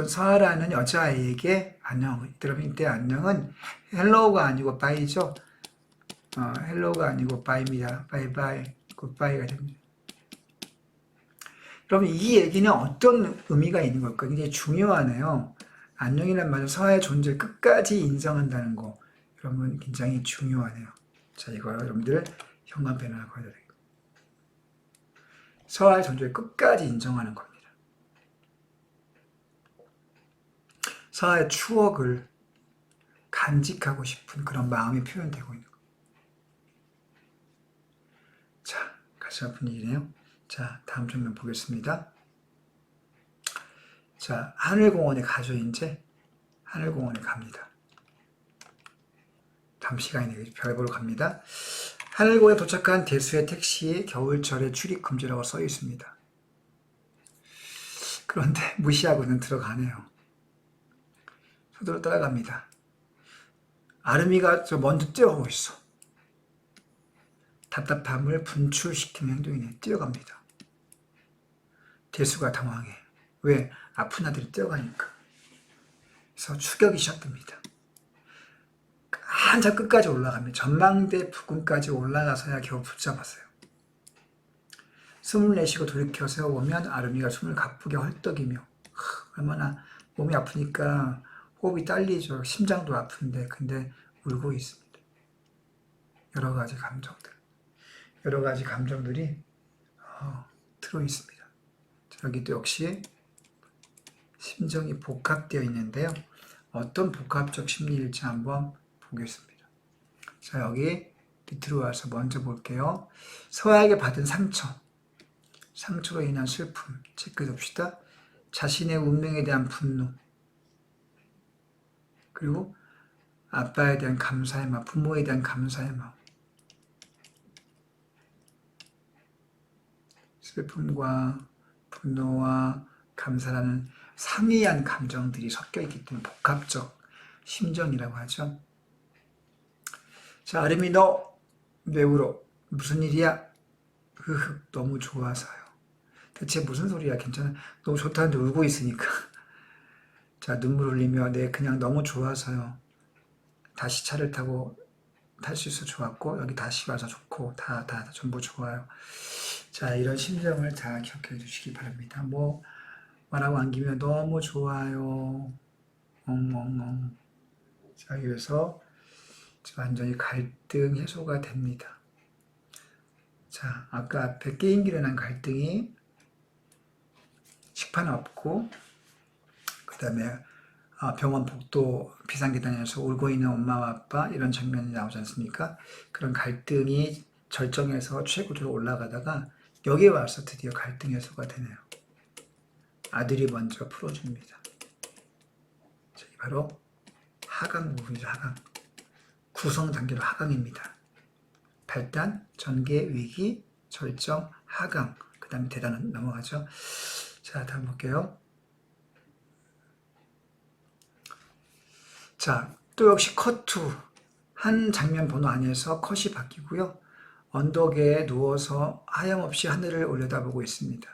서아라는 여자아이에게 안녕. 여러분, 이때 안녕은 헬로우가 아니고 바이죠. 헬로우가 아니고 바이입니다. 바이바이, 굿바이가 됩니다. 그럼 이 얘기는 어떤 의미가 있는 걸까? 굉장히 중요하네요. 안녕이란 말은 서아의 존재를 끝까지 인정한다는 거. 여러분, 굉장히 중요하네요. 자, 이거 여러분들 현관펜을 하고 해야 되겠다. 서아의 존재를 끝까지 인정하는 겁니다. 서아의 추억을 간직하고 싶은 그런 마음이 표현되고 있는 거예요. 자, 가슴 아픈 일이네요. 자, 다음 장면 보겠습니다. 자, 하늘공원에 가죠, 이제. 하늘공원에 갑니다. 다음 시간에 별 보러 갑니다. 하늘공원에 도착한 대수의 택시에 겨울철에 출입 금지라고 써 있습니다. 그런데 무시하고는 들어가네요. 서둘러 따라갑니다. 아르미가 저 먼저 뛰어가고 있어. 답답함을 분출시키는 행동이네. 뛰어갑니다. 대수가 당황해. 왜? 아픈 아들이 뛰어가니까. 그래서 추격이 시작됩니다. 한참 끝까지 올라갑니다. 전망대 부근까지 올라가서야 겨우 붙잡았어요. 숨을 내쉬고 돌이켜 세워보면 아르미가 숨을 가쁘게 헐떡이며 얼마나 몸이 아프니까 호흡이 딸리죠. 심장도 아픈데 근데 울고 있습니다. 여러 가지 감정들이 들어있습니다. 여기도 역시 심정이 복합되어 있는데요. 어떤 복합적 심리일지 한번 보겠습니다. 자, 여기 밑으로 와서 먼저 볼게요. 서아에게 받은 상처로 인한 슬픔 체크해둡시다. 자신의 운명에 대한 분노, 그리고 아빠에 대한 감사의 마음, 부모에 대한 감사의 마음, 슬픔과 분노와 감사라는 상이한 감정들이 섞여 있기 때문에 복합적 심정이라고 하죠. 자, 아름이 너 왜 울어? 무슨 일이야? 너무 좋아서요. 대체 무슨 소리야? 괜찮아? 너무 좋다는데 울고 있으니까. 자, 눈물 흘리며 그냥 너무 좋아서요. 다시 차를 타고 탈 수 있어 좋았고 여기 다시 와서 좋고 다 전부 좋아요. 자, 이런 심정을 다 기억해 주시기 바랍니다. 말하고 안기면 너무 좋아요. 엉엉엉. 자, 그래서 완전히 갈등 해소가 됩니다. 자, 아까 앞에 게임기로 난 갈등이 식판 없고, 그 다음에 병원 복도 비상계단에서 울고 있는 엄마와 아빠 이런 장면이 나오지 않습니까? 그런 갈등이 절정에서 최고로 올라가다가 여기에 와서 드디어 갈등 해소가 되네요. 아들이 먼저 풀어줍니다. 자, 바로 하강 부분이죠. 하강. 구성 단계로 하강입니다. 발단, 전개, 위기, 절정, 하강. 그 다음에 대단은 넘어가죠. 자, 다음 볼게요. 자, 또 역시 컷2. 한 장면 번호 안에서 컷이 바뀌고요. 언덕에 누워서 하염없이 하늘을 올려다보고 있습니다.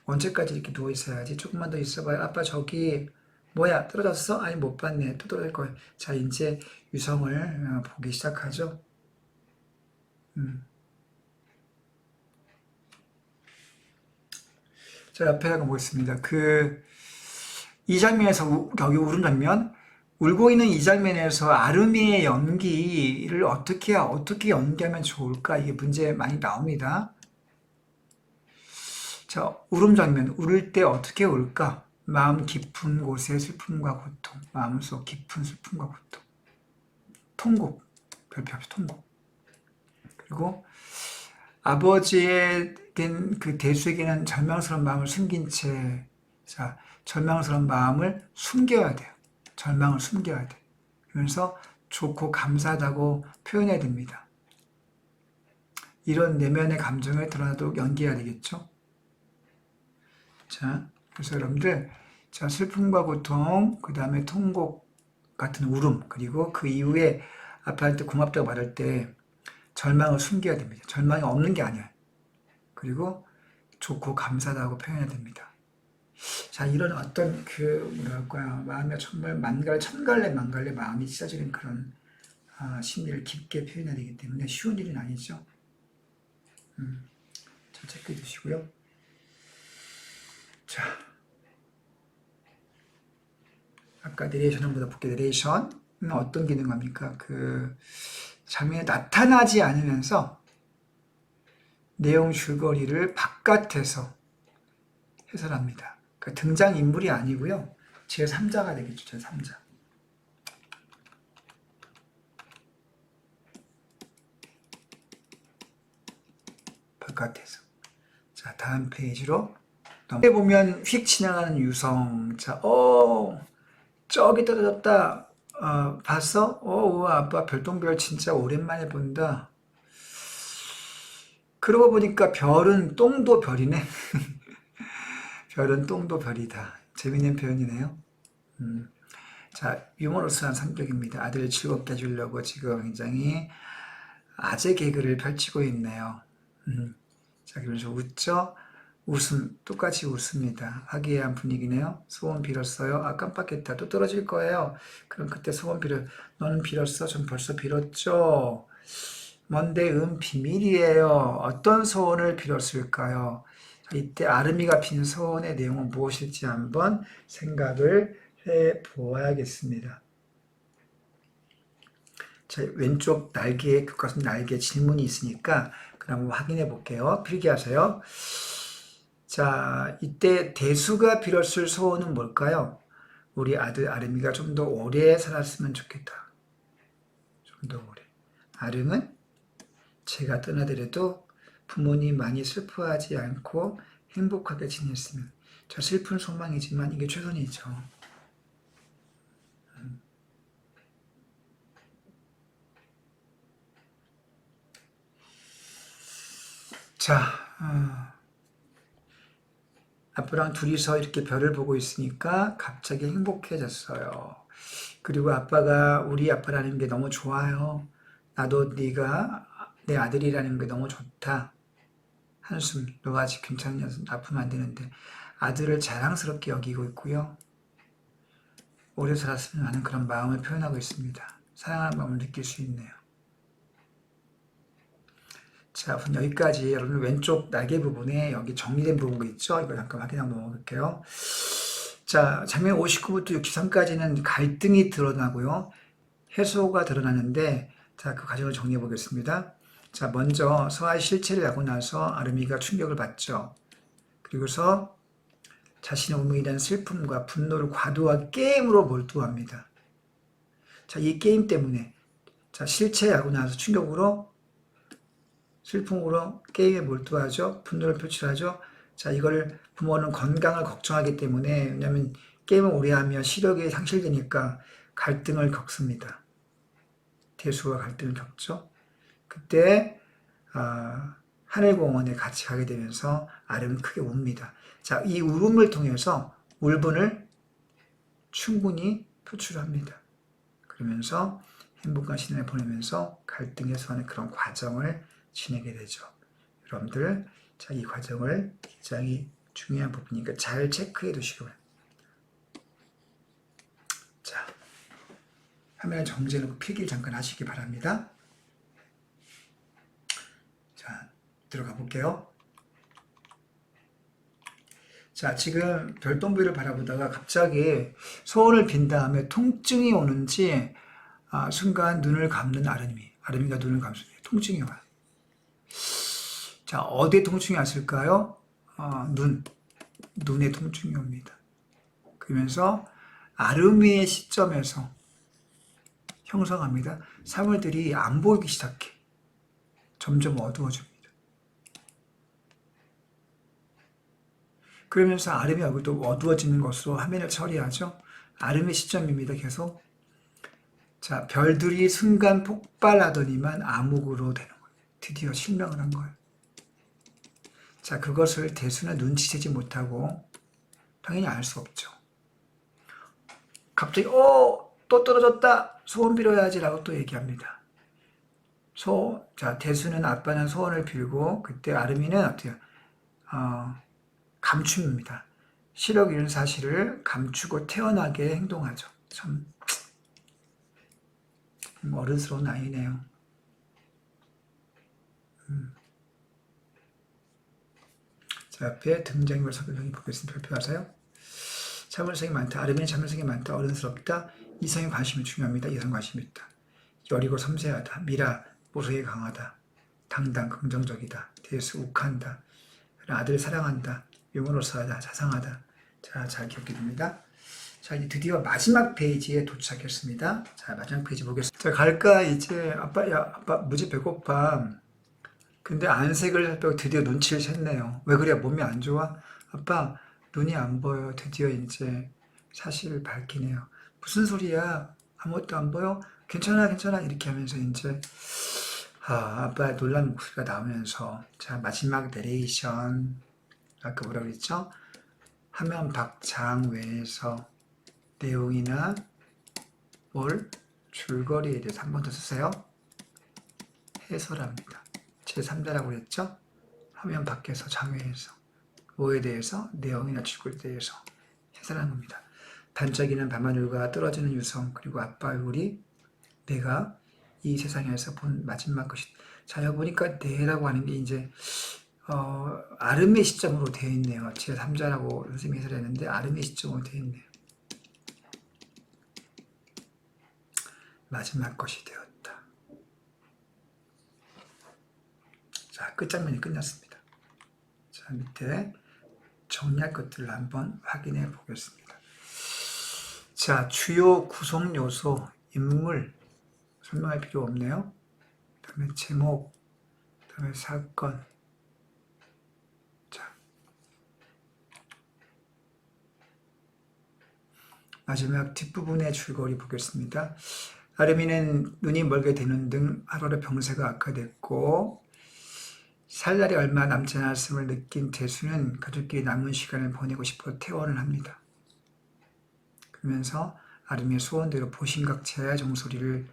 언제까지 이렇게 누워 있어야지? 조금만 더 있어봐요. 아빠 저기 뭐야? 떨어졌어? 아니 못 봤네. 또 떨어질 거야. 자, 이제 유성을 보기 시작하죠. 자, 옆에 한번 보겠습니다. 이 장면에서 여기 울음 장면, 울고 있는 이 장면에서 아름이의 연기를 어떻게 연기하면 좋을까? 이게 문제 많이 나옵니다. 자, 울음 장면, 울을 때 어떻게 울까? 마음 깊은 곳에 슬픔과 고통, 마음속 깊은 슬픔과 고통, 통곡, 별표 없이 통곡. 그리고 아버지의 된 그 대수에게는 절망스러운 마음을 숨긴 채, 자, 절망스러운 마음을 숨겨야 돼요. 절망을 숨겨야 돼. 그러면서 좋고 감사하다고 표현해야 됩니다. 이런 내면의 감정을 드러나도록 연기해야 되겠죠. 자, 그래서 여러분들, 자, 슬픔과 고통, 그 다음에 통곡 같은 울음, 그리고 그 이후에 아빠한테 고맙다고 말할 때 절망을 숨겨야 됩니다. 절망이 없는 게 아니에요. 그리고 좋고 감사하다고 표현해야 됩니다. 자, 이런 어떤 뭐랄까요, 마음에 정말 천갈래 만갈래 마음이 찢어지는 그런 심리를 깊게 표현해야 되기 때문에 쉬운 일은 아니죠. 자, 체크해 주시고요. 자, 아까 내레이션보다 볼게 내레이션은 어떤 기능입니까? 장면에 나타나지 않으면서 내용 줄거리를 바깥에서 해설합니다. 그러니까 등장인물이 아니고요. 제3자가 되겠죠. 제3자. 바깥에서. 자, 다음 페이지로 보면 휙 지나가는 유성. 자, 저기 떨어졌다. 봤어? 우와, 아빠 별똥별 진짜 오랜만에 본다. 그러고 보니까 별은 똥도 별이네. 별은 똥도 별이다. 재밌는 표현이네요. 자, 유머러스한 성격입니다. 아들을 즐겁게 해주려고 지금 굉장히 아재 개그를 펼치고 있네요. 자, 그러면서 웃죠? 웃음, 똑같이 웃습니다. 화기애애한 분위기네요. 소원 빌었어요. 깜빡했다. 또 떨어질 거예요. 그럼 그때 소원 너는 빌었어? 전 벌써 빌었죠? 뭔데? 비밀이에요. 어떤 소원을 빌었을까요? 이때 아름이가 빈 소원의 내용은 무엇일지 한번 생각을 해 보아야겠습니다. 자, 왼쪽 날개에, 교과서 날개에 질문이 있으니까 그럼 확인해 볼게요. 필기하세요. 자, 이때 대수가 빌었을 소원은 뭘까요? 우리 아들 아름이가 좀 더 오래 살았으면 좋겠다. 좀 더 오래. 아름은 제가 떠나더라도 부모님 많이 슬퍼하지 않고 행복하게 지냈으면. 저 슬픈 소망이지만 이게 최선이죠. 자, 아빠랑 둘이서 이렇게 별을 보고 있으니까 갑자기 행복해졌어요. 그리고 우리 아빠라는 게 너무 좋아요. 나도 네가 내 아들이라는 게 너무 좋다. 한숨, 너가 아직 괜찮냐, 아프면 안 되는데. 아들을 자랑스럽게 여기고 있고요. 오래 살았으면 하는 그런 마음을 표현하고 있습니다. 사랑하는 마음을 느낄 수 있네요. 자, 우선 여기까지 여러분 왼쪽 날개 부분에 여기 정리된 부분이 있죠? 이거 잠깐 확인하고 넘어갈게요. 자, 장면 59부터 63까지는 갈등이 드러나고요. 해소가 드러나는데, 자, 그 과정을 정리해 보겠습니다. 자, 먼저 서아의 실체를 알고 나서 아르미가 충격을 받죠. 그리고서 자신의 운명에 대한 슬픔과 분노를 과도하게 게임으로 몰두합니다. 자, 이 게임 때문에, 자, 실체를 알고 나서 충격으로, 슬픔으로 게임에 몰두하죠. 분노를 표출하죠. 자, 이걸 부모는 건강을 걱정하기 때문에, 왜냐하면 게임을 오래 하면 시력이 상실되니까 갈등을 겪습니다. 대수가 갈등을 겪죠. 그때 하늘공원에 같이 가게 되면서 아름은 크게 웁니다. 자, 이 울음을 통해서 울분을 충분히 표출합니다. 그러면서 행복한 시간을 보내면서 갈등 해소하는 그런 과정을 지내게 되죠. 여러분들, 자, 이 과정을 굉장히 중요한 부분이니까 잘 체크해 두시기 바랍니다. 자, 화면을 정지해놓고 필기를 잠깐 하시기 바랍니다. 자, 들어가 볼게요. 자, 지금 별똥별을 바라보다가 갑자기 소원을 빈 다음에 통증이 오는지 순간 눈을 감는 아름이가 눈을 감습니다. 통증이 와요. 자, 어디에 통증이 왔을까요? 눈에 통증이 옵니다. 그러면서 아름이의 시점에서 형성합니다. 사물들이 안 보이기 시작해. 점점 어두워집니다. 그러면서 아름의 얼굴도 어두워지는 것으로 화면을 처리하죠. 아름의 시점입니다. 계속. 자, 별들이 순간 폭발하더니만 암흑으로 되는 거예요. 드디어 실명을 한 거예요. 자, 그것을 대수는 눈치채지 못하고 당연히 알 수 없죠. 갑자기 또 떨어졌다. 소원 빌어야지라고 또 얘기합니다. 자, 대수는 아빠는 소원을 빌고 그때 아름이는 어때요? 감춤입니다. 시력 잃은 사실을 감추고 태연하게 행동하죠. 참 어른스러운 아이네요. 자, 앞에 등장인물 설명이 보겠습니다. 발표하세요. 참을성이 많다. 아름이는 참을성이 많다. 어른스럽다. 이성에 관심이 중요합니다. 이성 관심이 있다. 여리고 섬세하다. 미라, 모성이 강하다. 당당, 긍정적이다. 대수, 욱한다. 아들을 사랑한다. 유머러스하다. 자상하다. 자, 잘 기억이 됩니다. 자, 이제 드디어 마지막 페이지에 도착했습니다. 자, 마지막 페이지 보겠습니다. 자, 갈까? 이제 아빠 무지 배고파. 근데 안색을 살펴고 드디어 눈치를 챘네요. 왜 그래? 몸이 안 좋아? 아빠, 눈이 안 보여. 드디어 이제 사실을 밝히네요. 무슨 소리야? 아무것도 안 보여? 괜찮아, 괜찮아. 이렇게 하면서 이제 아빠의 놀란 목소리가 나오면서, 자, 마지막 내레이션. 아까 뭐라고 그랬죠? 화면 박장 외에서 내용이나 줄거리에 대해서 한 번 더 쓰세요. 해설합니다. 제3자라고 그랬죠? 화면 밖에서 장외에서 뭐에 대해서? 내용이나 줄거리에 대해서 해설하는 겁니다. 반짝이는 밤하늘과 떨어지는 유성 그리고 아빠 얼굴이 내가 이 세상에서 본 마지막 것이. 자, 여기 보니까 내라고 하는 게 이제 아름의 시점으로 되어 있네요. 제3자라고 선생님이 해설했는데 아름의 시점으로 되어 있네요. 마지막 것이 되었다. 자, 끝장면이 끝났습니다. 자, 밑에 정리할 것들을 한번 확인해 보겠습니다. 자, 주요 구성 요소, 인물 설명할 필요 없네요. 그 다음에 제목, 그 다음에 사건. 자, 마지막 뒷부분의 줄거리 보겠습니다. 아름이는 눈이 멀게 되는 등 하루하루 병세가 악화됐고 살 날이 얼마 남지 않았음을 느낀 대수는 가족끼리 남은 시간을 보내고 싶어 퇴원을 합니다. 그러면서 아름이의 소원대로 보신각차의 종소리를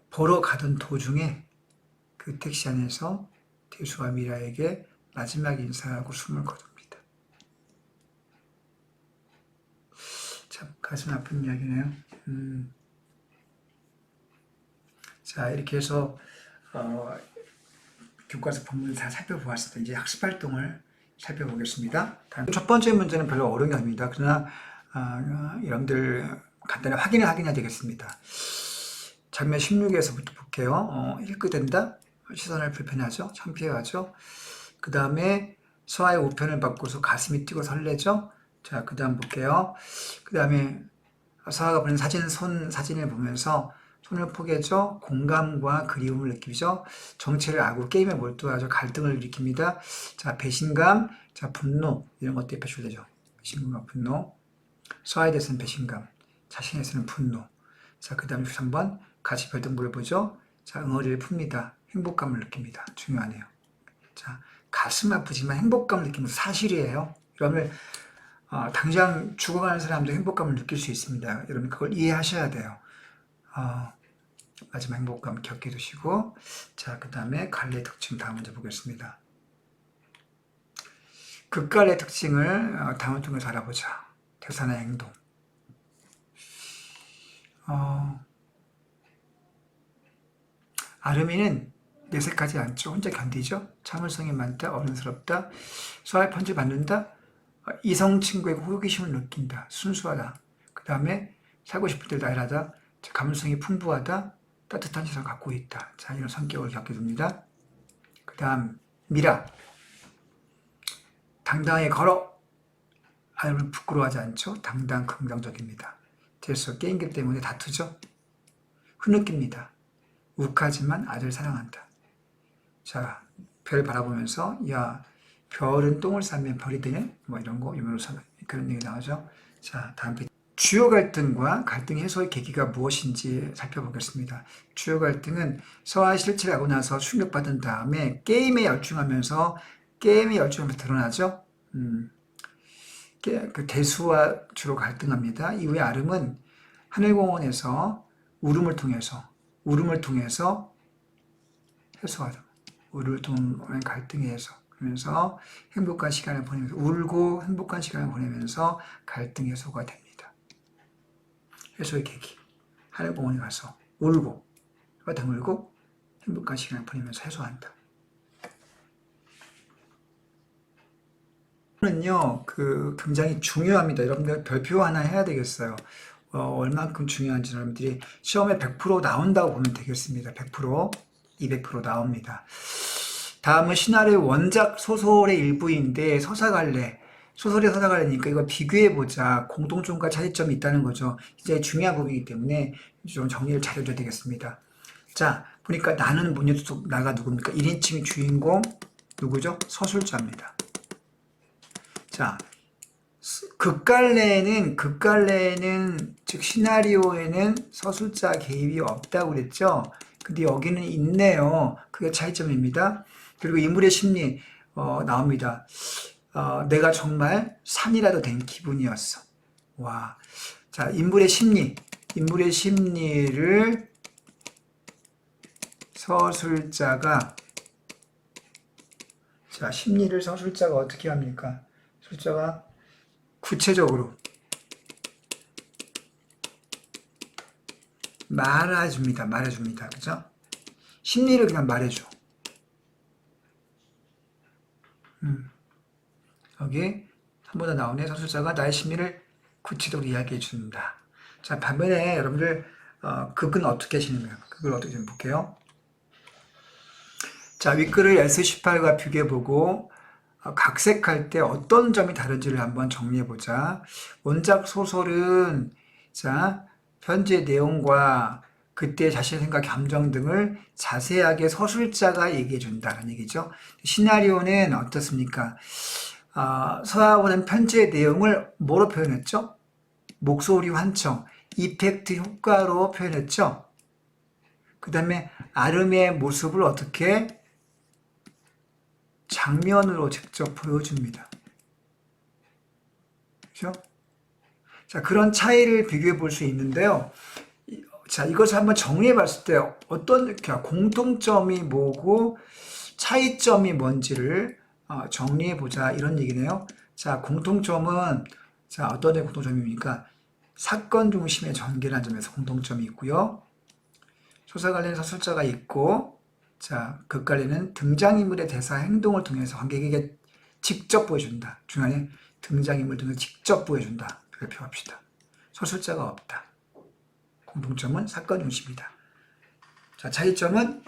보러 가던 도중에 그 택시 안에서 대수가 미라에게 마지막 인사하고 숨을 거둡니다. 참 가슴 아픈 이야기네요. 자, 이렇게 해서 교과서 본문을 다 살펴보았습니다. 이제 학습 활동을 살펴보겠습니다. 다음 첫 번째 문제는 별로 어려운 게 아닙니다. 그러나 여러분들 간단히 확인을 하긴 되겠습니다. 장면 16에서부터 볼게요. 읽게 된다. 시선을 불편하죠. 창피해하죠. 그 다음에 서아의 우편을 받고서 가슴이 뛰고 설레죠. 자, 그 다음 볼게요. 그 다음에 서아가 보낸 사진을 보면서 손을 포개죠. 공감과 그리움을 느끼죠. 정체를 알고 게임에 몰두하죠. 갈등을 일으킵니다. 자, 배신감, 자, 분노, 이런 것들이 표출되죠. 배신감과 분노. 서아에 대해서는 배신감, 자신에 대해서는 분노. 자, 그 다음에 3번, 같이 별등부를 보죠. 자, 응어리를 풉니다. 행복감을 느낍니다. 중요하네요. 자, 가슴 아프지만 행복감을 느끼는 건 사실이에요. 여러분, 당장 죽어가는 사람도 행복감을 느낄 수 있습니다. 여러분, 그걸 이해하셔야 돼요. 마지막 행복감 겪게 두시고, 자, 그 다음에 갈래의 특징 다음 문제 보겠습니다. 극갈래의 특징을 다음을 통해서 알아보자. 대사나 행동. 아름이는 내색하지 않죠. 혼자 견디죠. 참을성이 많다. 어른스럽다. 서아의 편지 받는다. 이성 친구에게 호기심을 느낀다. 순수하다. 그 다음에 살고 싶을 때 나열하다. 감수성이 풍부하다. 따뜻한 시선을 갖고 있다. 자, 이런 성격을 겪게 됩니다. 그 다음 미라. 당당하게 걸어. 아름을 부끄러워하지 않죠. 당당 긍정적입니다. 그래서 게임기 때문에 다투죠. 흐느낍니다. 욱하지만 아들 사랑한다. 자, 별 바라보면서 야, 별은 똥을 싸면 별이 되네? 뭐 이런 거 유머로서 그런 얘기 나오죠. 자, 다음 주요 갈등과 갈등 해소의 계기가 무엇인지 살펴보겠습니다. 주요 갈등은 서아의 실체를 알고 나서 충격받은 다음에 게임에 열중하면서 드러나죠. 그 대수와 주로 갈등합니다. 이후에 아름은 하늘공원에서 울음을 통해서 해소하다. 울을 통한 갈등에 해소. 그러면서 행복한 시간을 보내면서 울고 행복한 시간을 보내면서 갈등 해소가 됩니다. 해소의 계기. 하늘공원에 가서 울고 드물고 행복한 시간을 보내면서 해소한다. 는요, 굉장히 중요합니다. 여러분들 별표 하나 해야 되겠어요. 얼만큼 중요한지 여러분들이 시험에 100% 나온다고 보면 되겠습니다. 100%, 200% 나옵니다. 다음은 시나리오 원작 소설의 일부인데 소설의 서사갈래니까 이거 비교해보자. 공통점과 차이점이 있다는 거죠. 이제 중요한 부분이기 때문에 좀 정리를 잘해줘야 되겠습니다. 자, 보니까 나는 문제 속 나가 누굽니까? 1인칭 주인공 누구죠? 서술자입니다. 자, 극갈래는 즉 시나리오에는 서술자 개입이 없다고 그랬죠. 근데 여기는 있네요. 그게 차이점입니다. 그리고 인물의 심리 나옵니다. 내가 정말 산이라도 된 기분이었어. 와, 자, 인물의 심리를 서술자가 어떻게 합니까? 서술자가 구체적으로 말해줍니다. 그죠? 심리를 그냥 말해줘. 여기 한 번 더 나오네. 서술자가 나의 심리를 구체적으로 이야기해 준다. 자, 반면에 여러분들 극은 어떻게 하시는가요? 극을 어떻게 좀 볼게요. 자, 윗글을 S18과 비교해보고 각색할 때 어떤 점이 다른지를 한번 정리해보자. 원작 소설은 자, 편지의 내용과 그때 자신의 생각, 감정 등을 자세하게 서술자가 얘기해준다는 얘기죠. 시나리오는 어떻습니까? 서아가 보낸 편지의 내용을 뭐로 표현했죠? 목소리 환청, 이펙트 효과로 표현했죠. 그 다음에 아름의 모습을 어떻게 장면으로 직접 보여줍니다. 그렇죠? 자, 그런 차이를 비교해 볼 수 있는데요. 자, 이것을 한번 정리해 봤을 때 어떤 공통점이 뭐고 차이점이 뭔지를 정리해 보자 이런 얘기네요. 자, 공통점은 자, 어떤 공통점입니까? 사건 중심의 전개라는 점에서 공통점이 있고요. 소사 관련 서술자가 있고, 자, 극관리는 등장인물의 대사, 행동을 통해서 관객에게 직접 보여준다. 중간에 등장인물 등을 직접 보여준다. 발표합시다. 서술자가 없다. 공통점은 사건 중심이다. 자, 차이점은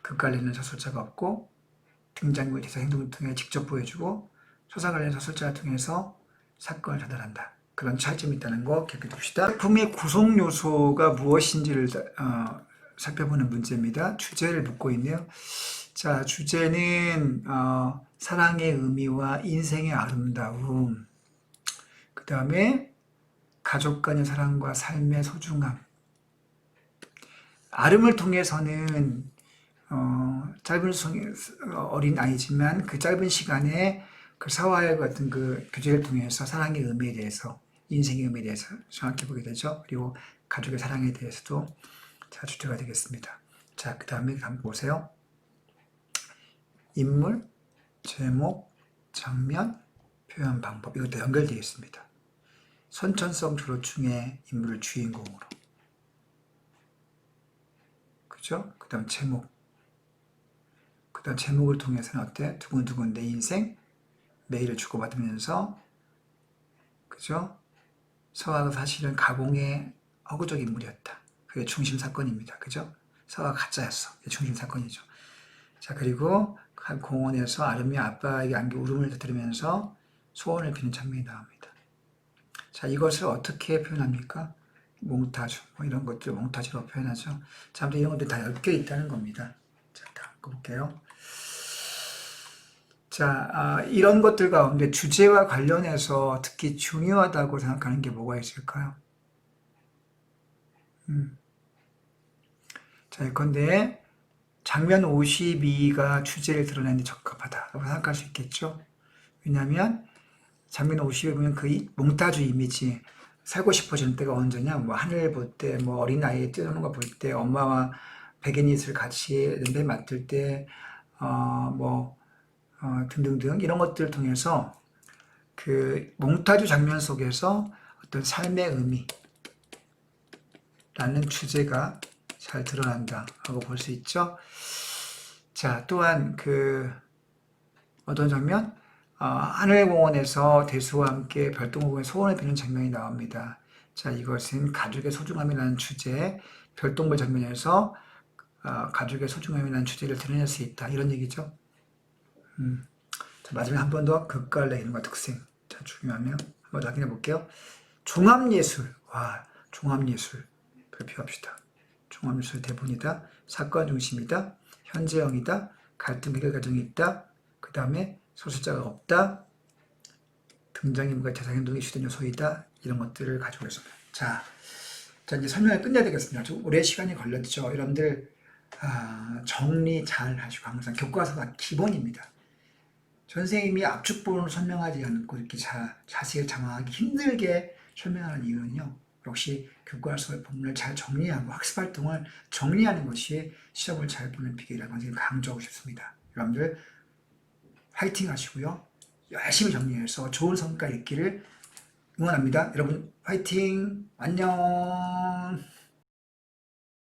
극관리는 서술자가 없고 등장인물 대사 행동을 통해 직접 보여주고 서사 관련 서술자를 통해서 사건을 전달한다. 그런 차이점이 있다는 거 기억해 둡시다. 작품의 구성 요소가 무엇인지를 살펴보는 문제입니다. 주제를 묻고 있네요. 자, 주제는 사랑의 의미와 인생의 아름다움, 그 다음에 가족 간의 사랑과 삶의 소중함. 아름을 통해서는 짧은 어린 아이지만 그 짧은 시간에 그 사화의 같은 그 교제를 통해서 사랑의 의미에 대해서, 인생의 의미에 대해서 생각해 보게 되죠. 그리고 가족의 사랑에 대해서도 자, 주제가 되겠습니다. 자, 그 다음에 한번 보세요. 인물, 제목, 장면, 표현 방법, 이것도 연결되어 있습니다. 선천성 조로충의 인물을 주인공으로. 그죠? 그 다음 제목. 그 다음 제목을 통해서는 어때? 두근두근 내 인생, 메일을 주고받으면서, 그죠? 서화가 사실은 가공의 허구적 인물이었다. 그게 중심 사건입니다. 그죠? 서화가 가짜였어. 그게 중심 사건이죠. 자, 그리고 한 공원에서 아름이 아빠에게 안겨 울음을 들으면서 소원을 비는 장면이 나옵니다. 자, 이것을 어떻게 표현합니까? 몽타주, 뭐 이런 것들 몽타주로 표현하죠. 자, 아무튼 이런 것들 다 엮여 있다는 겁니다. 자, 다음 거 볼게요. 자, 이런 것들 가운데 주제와 관련해서 특히 중요하다고 생각하는 게 뭐가 있을까요? 자, 예컨대 장면 52가 주제를 드러내는 데 적합하다고 생각할 수 있겠죠. 왜냐하면 장면 50에 보면 그 몽타주 이미지, 살고 싶어지는 때가 언제냐, 뭐 하늘 볼 때, 뭐 어린아이 뛰어노는 거 볼 때, 엄마와 백엔잇을 같이 냄새 맡을 때, 등등등 이런 것들을 통해서 그 몽타주 장면 속에서 어떤 삶의 의미라는 주제가 잘 드러난다 하고 볼 수 있죠. 자, 또한 그 어떤 장면? 하늘공원에서 대수와 함께 별똥공에 소원을 비는 장면이 나옵니다. 자, 이것은 가족의 소중함이라는 주제, 별똥별 장면에서 가족의 소중함이라는 주제를 드러낼 수 있다. 이런 얘기죠. 자, 마지막에 한 번 더 극과 내용과 특징. 자, 중요하면 한 번 더 확인해 볼게요. 종합예술. 와, 종합예술. 발표합시다. 종합예술 대본이다. 사건 중심이다. 현재형이다. 갈등 해결 과정이 있다. 그 다음에 소설자가 없다. 등장인물과 대사행동이 주된 요소이다. 이런 것들을 가지고 있습니다. 자, 이제 설명을 끝내야 되겠습니다. 좀 오래 시간이 걸렸죠. 여러분들 정리 잘 하시고 항상 교과서가 기본입니다. 선생님이 압축본으로 설명하지 않고 이렇게 자세히 장황하게 힘들게 설명하는 이유는요. 역시 교과서의 본문을 잘 정리하고 학습활동을 정리하는 것이 시험을 잘 보는 비결이라고 선생님 강조하고 싶습니다. 여러분들 화이팅 하시고요. 열심히 정리해서 좋은 성과 있기를 응원합니다. 여러분 화이팅! 안녕!